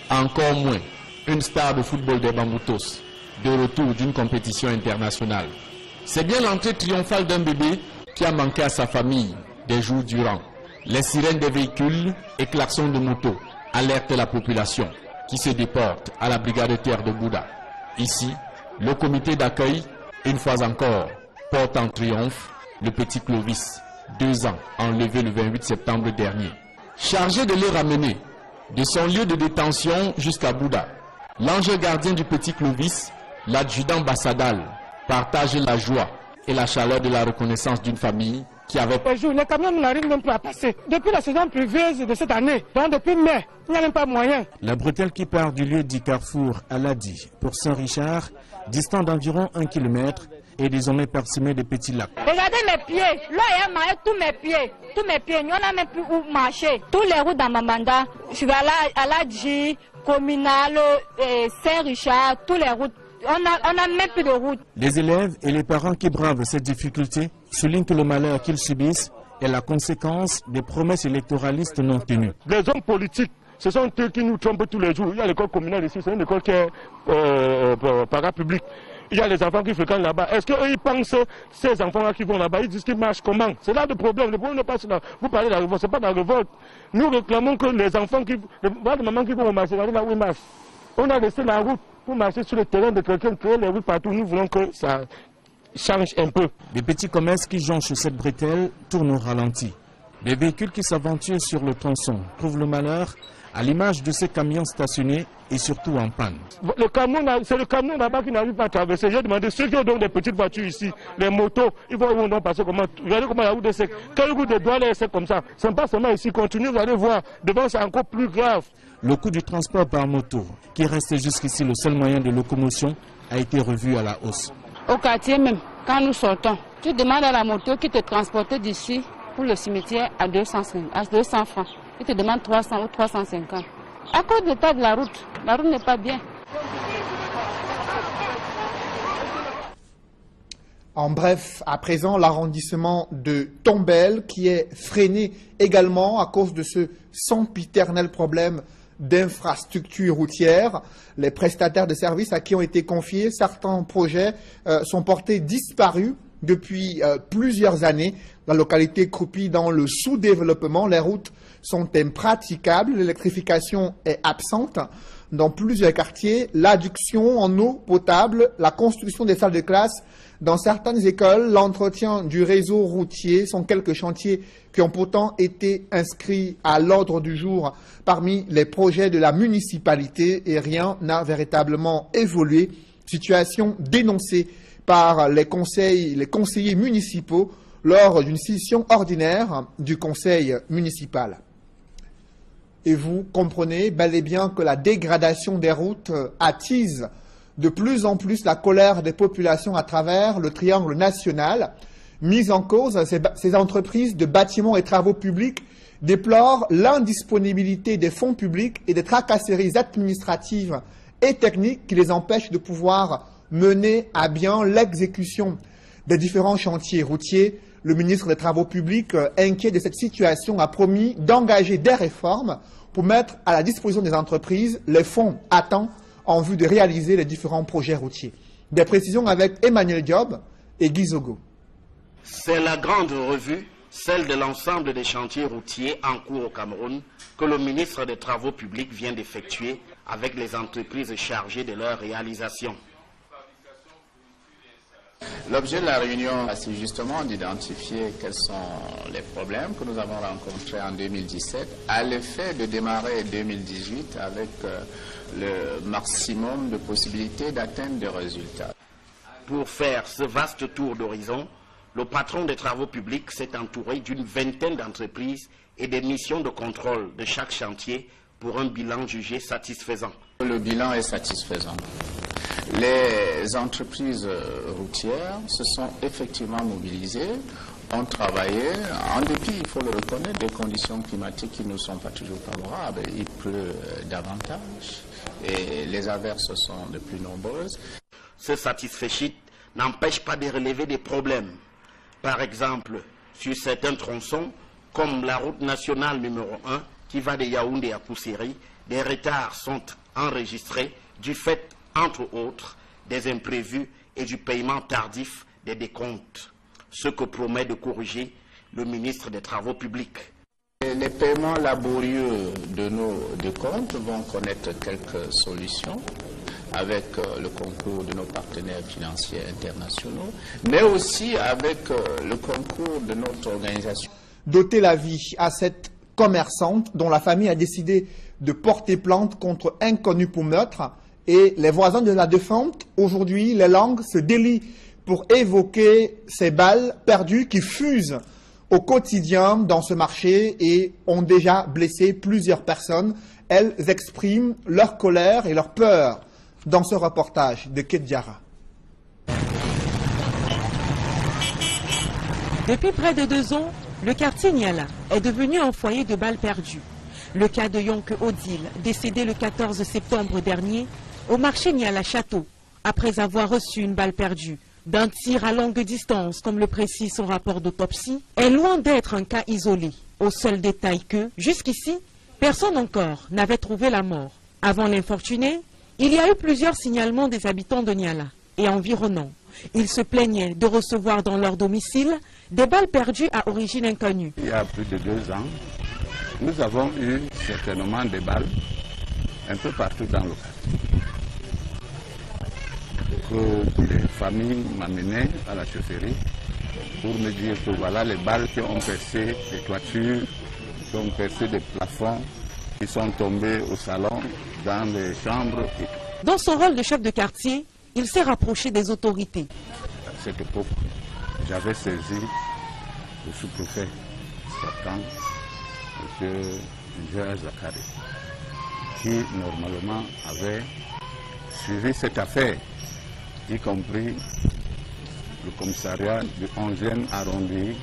encore moins une star de football des Bamboutos, de retour d'une compétition internationale. C'est bien l'entrée triomphale d'un bébé qui a manqué à sa famille des jours durant. Les sirènes des véhicules et klaxons de moto alertent la population qui se déporte à la brigade terre de Bouddha. Ici, le comité d'accueil, une fois encore, porte en triomphe le petit Clovis, 2 ans, enlevé le 28 septembre dernier. Chargé de le ramener de son lieu de détention jusqu'à Bouddha, l'ange gardien du petit Clovis, l'adjudant Bassadal, partage la joie et la chaleur de la reconnaissance d'une famille qui avait... Les camions n'arrivent même pas à passer. Depuis la saison pluvieuse de cette année, donc depuis mai, il n'y a même pas moyen. La bretelle qui part du lieu dit Carrefour à Ladi pour Saint-Richard, distant d'environ 1 km, est désormais parsemé de petits lacs. Regardez mes pieds, là il y a tous mes pieds, il n'y en a même plus où marcher. Tous les routes dans Mamanda, je suis à Ladi, Communal, Saint-Richard, tous les routes. On a même plus de route. Les élèves et les parents qui bravent cette difficulté soulignent que le malheur qu'ils subissent est la conséquence des promesses électoralistes non tenues. Les hommes politiques, ce sont eux qui nous trompent tous les jours. Il y a l'école communale ici, c'est une école qui est parapublique. Il y a les enfants qui fréquentent là-bas. Est-ce qu'eux, ils pensent, ces enfants-là qui vont là-bas, ils disent qu'ils marchent comment? C'est là le problème. Le problème n'est pas là. Vous parlez de la révolte, ce n'est pas de la révolte. Nous réclamons que les enfants qui... Les mamans qui vont marcher, regardez là où ils marchent. On a laissé la route pour marcher sur le terrain de quelqu'un, créer les routes partout. Nous voulons que ça change un peu. Les petits commerces qui jonchent cette bretelle tournent au ralenti. Des véhicules qui s'aventurent sur le tronçon trouvent le malheur à l'image de ces camions stationnés et surtout en panne. C'est le camion là-bas qui n'arrive pas à traverser. J'ai demandé ceux qui ont donc des petites voitures ici, les motos, ils vont donc passer comment. Regardez comment la route est sec. Quelle route de doigts est sec comme ça? Ce n'est pas seulement ici, continuez, vous allez voir. Devant, c'est encore plus grave. Le coût du transport par moto, qui restait jusqu'ici le seul moyen de locomotion, a été revu à la hausse. Au quartier même, quand nous sortons, tu demandes à la moto qui te transporte d'ici pour le cimetière à 200 francs. Il te demande 300 ou 350. À cause de l'état de la route n'est pas bien. En bref, à présent, l'arrondissement de Tombelle qui est freiné également à cause de ce sempiternel problème d'infrastructures routières. Les prestataires de services à qui ont été confiés certains projets sont portés disparus depuis plusieurs années. La localité croupit dans le sous-développement. Les routes sont impraticables. L'électrification est absente dans plusieurs quartiers. L'adduction en eau potable, la construction des salles de classe dans certaines écoles, l'entretien du réseau routier sont quelques chantiers qui ont pourtant été inscrits à l'ordre du jour parmi les projets de la municipalité et rien n'a véritablement évolué. Situation dénoncée par les conseillers municipaux lors d'une session ordinaire du conseil municipal. Et vous comprenez bel et bien que la dégradation des routes attise de plus en plus la colère des populations à travers le triangle national. Mise en cause, ces entreprises de bâtiments et travaux publics déplorent l'indisponibilité des fonds publics et des tracasseries administratives et techniques qui les empêchent de pouvoir mener à bien l'exécution des différents chantiers routiers. Le ministre des Travaux publics, inquiet de cette situation, a promis d'engager des réformes pour mettre à la disposition des entreprises les fonds à temps en vue de réaliser les différents projets routiers. Des précisions avec Emmanuel Diop et Guy Zogo. C'est la grande revue, celle de l'ensemble des chantiers routiers en cours au Cameroun, que le ministre des Travaux publics vient d'effectuer avec les entreprises chargées de leur réalisation. L'objet de la réunion, c'est justement d'identifier quels sont les problèmes que nous avons rencontrés en 2017, à l'effet de démarrer 2018 avec le maximum de possibilités d'atteindre des résultats. Pour faire ce vaste tour d'horizon, le patron des travaux publics s'est entouré d'une vingtaine d'entreprises et des missions de contrôle de chaque chantier pour un bilan jugé satisfaisant. Le bilan est satisfaisant. Les entreprises routières se sont effectivement mobilisées, ont travaillé, en dépit, il faut le reconnaître, des conditions climatiques qui ne sont pas toujours favorables. Il pleut davantage et les averses sont de plus nombreuses. Ce satisfait n'empêche pas de relever des problèmes. Par exemple, sur certains tronçons, comme la route nationale numéro 1 qui va de Yaoundé à Poussiri, des retards sont enregistrés du fait, entre autres, des imprévus et du paiement tardif des décomptes, ce que promet de corriger le ministre des Travaux publics. Les paiements laborieux de nos décomptes vont connaître quelques solutions avec le concours de nos partenaires financiers internationaux, mais aussi avec le concours de notre organisation. Doter la vie à cette commerçante dont la famille a décidé de porter plainte contre inconnu pour meurtre. Et les voisins de la défunte, aujourd'hui, les langues se délient pour évoquer ces balles perdues qui fusent au quotidien dans ce marché et ont déjà blessé plusieurs personnes. Elles expriment leur colère et leur peur dans ce reportage de Kedjara. Depuis près de 2 ans, le quartier Niala est devenu un foyer de balles perdues. Le cas de Yonke Odile, décédé le 14 septembre dernier, au marché Niala Château, après avoir reçu une balle perdue d'un tir à longue distance, comme le précise son rapport d'autopsie, est loin d'être un cas isolé, au seul détail que, jusqu'ici, personne encore n'avait trouvé la mort. Avant l'infortuné, il y a eu plusieurs signalements des habitants de Niala et environnants. Ils se plaignaient de recevoir dans leur domicile des balles perdues à origine inconnue. Il y a plus de 2 ans, nous avons eu certainement des balles un peu partout dans le quartier, que les familles m'amenaient à la chefferie pour me dire que voilà les balles qui ont percé les toitures, qui ont percé des plafonds, qui sont tombés au salon, dans les chambres. Et tout. Dans son rôle de chef de quartier, il s'est rapproché des autorités. À cette époque, j'avais saisi le sous-préfet sortant, M. Ingénieur Zakari, qui normalement avait suivi cette affaire, y compris le commissariat du 11e arrondissement.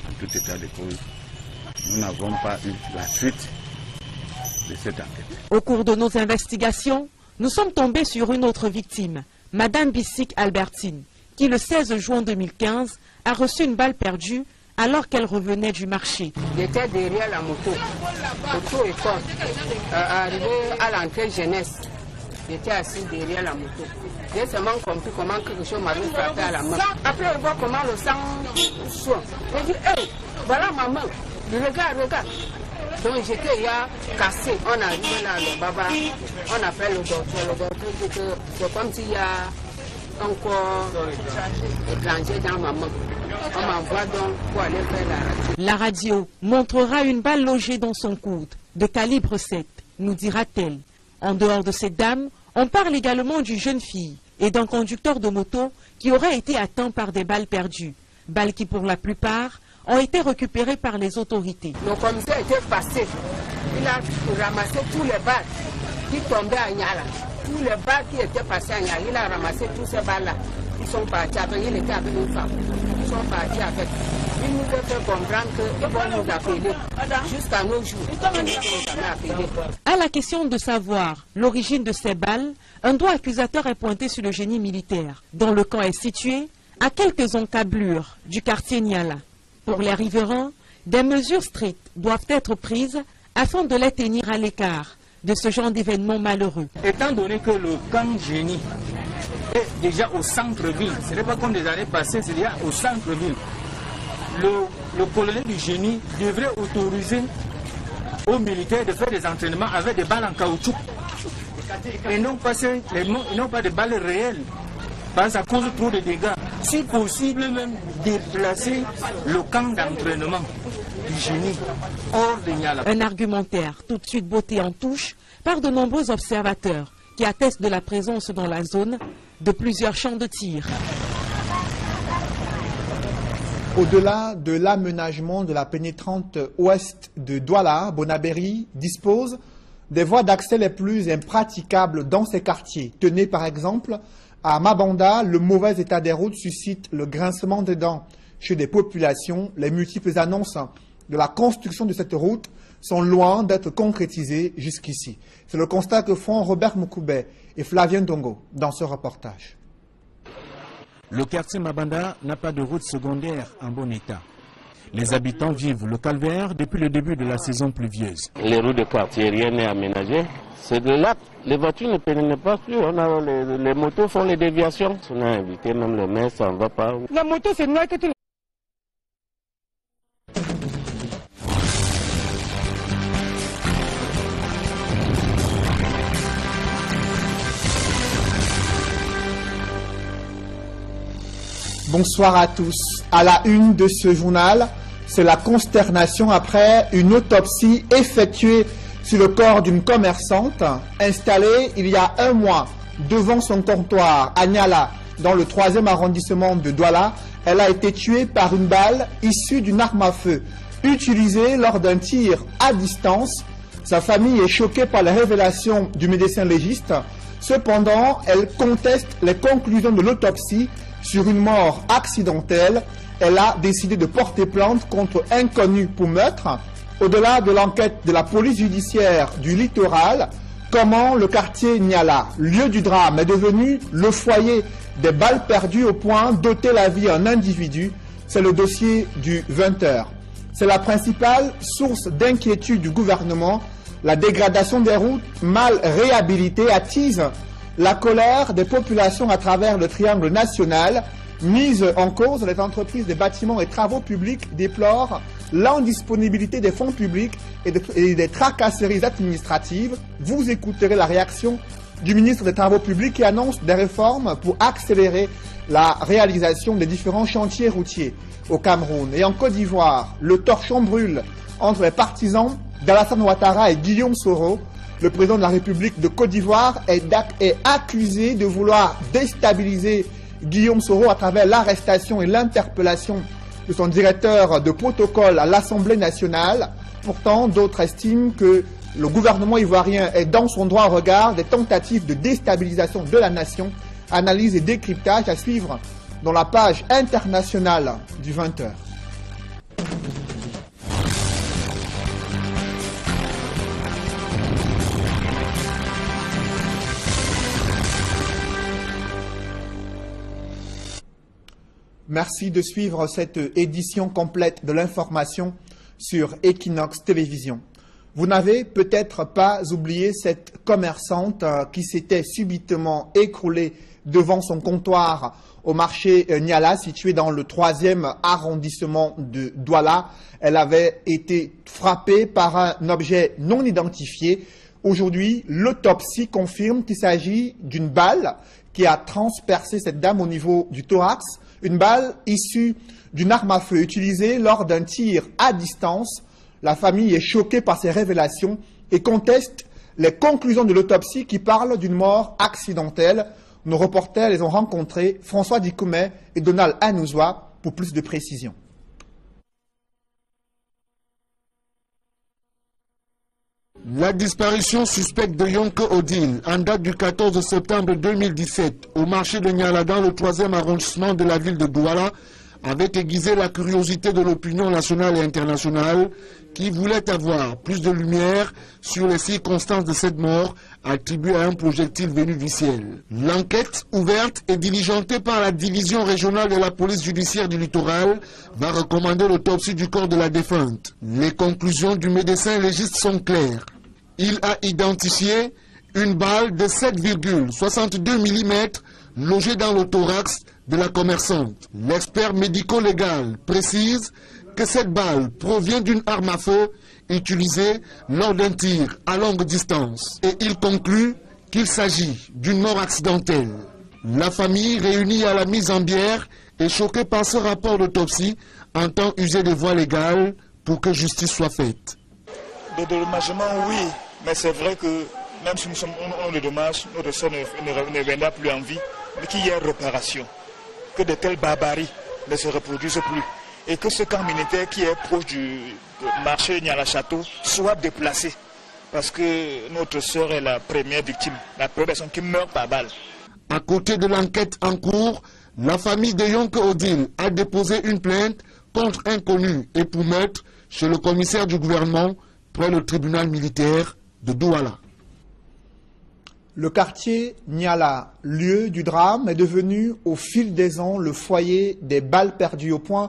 En tout état de cause, nous n'avons pas eu la suite de cette enquête. Au cours de nos investigations, nous sommes tombés sur une autre victime, Madame Bissik Albertine, qui le 16 juin 2015 a reçu une balle perdue alors qu'elle revenait du marché. J'étais derrière la moto, auto-école, arrivé à l'entrée jeunesse. J'étais assis derrière la moto. J'ai seulement compris comment quelque chose m'avait frappé à la main. Après, je vois comment le sang soit. J'ai dit, hey, voilà ma main. Regarde. Donc j'étais cassé. On arrive là, le baba, on appelle le docteur. Le docteur dit que c'est comme s'il y a encore étranger dans ma main. On m'envoie donc pour aller faire la radio. La radio montrera une balle logée dans son coude, de calibre 7, nous dira-t-elle. En dehors de cette dame, on parle également d'une jeune fille et d'un conducteur de moto qui aurait été atteint par des balles perdues. Balles qui, pour la plupart, ont été récupérées par les autorités. Le commissaire était passé. Il a ramassé tous les balles qui tombaient à Niala. Tous les balles qui étaient passées à Niala, il a ramassé tous ces balles-là. Ils sont partis avec, il était avec une femme. Ils sont partis avec. Il nous a fait comprendre qu'ils vont nous appeler jusqu'à nos jours. Ils ne nous ont jamais appelés. À la question de savoir l'origine de ces balles, un doigt accusateur est pointé sur le génie militaire, dont le camp est situé à quelques encablures du quartier Niala. Pour les riverains, des mesures strictes doivent être prises afin de les tenir à l'écart de ce genre d'événements malheureux. Étant donné que le camp génie est déjà au centre-ville, ce n'est pas comme des années passées, c'est déjà au centre-ville. Le colonel du génie devrait autoriser aux militaires de faire des entraînements avec des balles en caoutchouc et non pas des balles réelles, parce à cause de trop de dégâts. Si possible, même déplacer le camp d'entraînement du génie hors de Niala. Un argumentaire tout de suite botté en touche par de nombreux observateurs qui attestent de la présence dans la zone de plusieurs champs de tir. Au-delà de l'aménagement de la pénétrante ouest de Douala, Bonaberi dispose des voies d'accès les plus impraticables dans ces quartiers. Tenez par exemple, à Mabanda, le mauvais état des routes suscite le grincement des dents chez des populations. Les multiples annonces de la construction de cette route sont loin d'être concrétisées jusqu'ici. C'est le constat que font Robert Moukoubé et Flavien Dongo dans ce reportage. Le quartier Mabanda n'a pas de route secondaire en bon état. Les habitants vivent le calvaire depuis le début de la saison pluvieuse. Les routes de quartier, rien n'est aménagé. C'est de là, les voitures ne pénètrent pas plus. Les motos font les déviations. On a invité même le maire, ça ne va pas. La moto, c'est noir que tu... Bonsoir à tous. À la une de ce journal, c'est la consternation après une autopsie effectuée sur le corps d'une commerçante installée il y a un mois devant son comptoir à Niala, dans le 3e arrondissement de Douala. Elle a été tuée par une balle issue d'une arme à feu utilisée lors d'un tir à distance. Sa famille est choquée par les révélations du médecin légiste. Cependant, elle conteste les conclusions de l'autopsie sur une mort accidentelle. Elle a décidé de porter plainte contre inconnu pour meurtre. Au-delà de l'enquête de la police judiciaire du littoral, comment le quartier Niala, lieu du drame, est devenu le foyer des balles perdues au point d'ôter la vie à un individu, c'est le dossier du 20h. C'est la principale source d'inquiétude du gouvernement. La dégradation des routes mal réhabilitées attise la colère des populations à travers le triangle national. Mise en cause, les entreprises des bâtiments et travaux publics déplorent l'indisponibilité des fonds publics et des tracasseries administratives. Vous écouterez la réaction du ministre des Travaux publics qui annonce des réformes pour accélérer la réalisation des différents chantiers routiers au Cameroun. Et en Côte d'Ivoire, le torchon brûle entre les partisans d'Alassane Ouattara et Guillaume Soro. Le président de la République de Côte d'Ivoire est accusé de vouloir déstabiliser Guillaume Soro à travers l'arrestation et l'interpellation de son directeur de protocole à l'Assemblée nationale. Pourtant, d'autres estiment que le gouvernement ivoirien est dans son droit au regard des tentatives de déstabilisation de la nation. Analyse et décryptage à suivre dans la page internationale du 20h. Merci de suivre cette édition complète de l'information sur Equinox Télévision. Vous n'avez peut-être pas oublié cette commerçante qui s'était subitement écroulée devant son comptoir au marché Niala, situé dans le 3e arrondissement de Douala. Elle avait été frappée par un objet non identifié. Aujourd'hui, l'autopsie confirme qu'il s'agit d'une balle qui a transpercé cette dame au niveau du thorax. Une balle issue d'une arme à feu utilisée lors d'un tir à distance. La famille est choquée par ces révélations et conteste les conclusions de l'autopsie qui parlent d'une mort accidentelle. Nos reporters les ont rencontrés, François Dikoumet et Donald Anouzoua, pour plus de précisions. La disparition suspecte de Yonke Odile en date du 14 septembre 2017 au marché de Niala dans le 3e arrondissement de la ville de Douala avait aiguisé la curiosité de l'opinion nationale et internationale qui voulait avoir plus de lumière sur les circonstances de cette mort attribuée à un projectile venu du ciel. L'enquête ouverte et diligentée par la division régionale de la police judiciaire du littoral va recommander l'autopsie du corps de la défunte. Les conclusions du médecin légiste sont claires. Il a identifié une balle de 7,62 mm logée dans le thorax de la commerçante. L'expert médico-légal précise que cette balle provient d'une arme à feu utilisée lors d'un tir à longue distance. Et il conclut qu'il s'agit d'une mort accidentelle. La famille, réunie à la mise en bière, est choquée par ce rapport d'autopsie, entend user des voies légales pour que justice soit faite. Le dédommagement, oui, mais c'est vrai que même si nous sommes on le dommage, notre soeur ne reviendra plus en vie, mais qu'il y ait réparation, que de telles barbaries ne se reproduisent plus, et que ce camp militaire qui est proche du marché Niala Château soit déplacé, parce que notre soeur est la première victime, la première personne qui meurt par balle. À côté de l'enquête en cours, la famille de Yonke Odile a déposé une plainte contre inconnu et pour meurtre chez le commissaire du gouvernement près le tribunal militaire de Douala. Le quartier Niala, lieu du drame, est devenu au fil des ans le foyer des balles perdues au point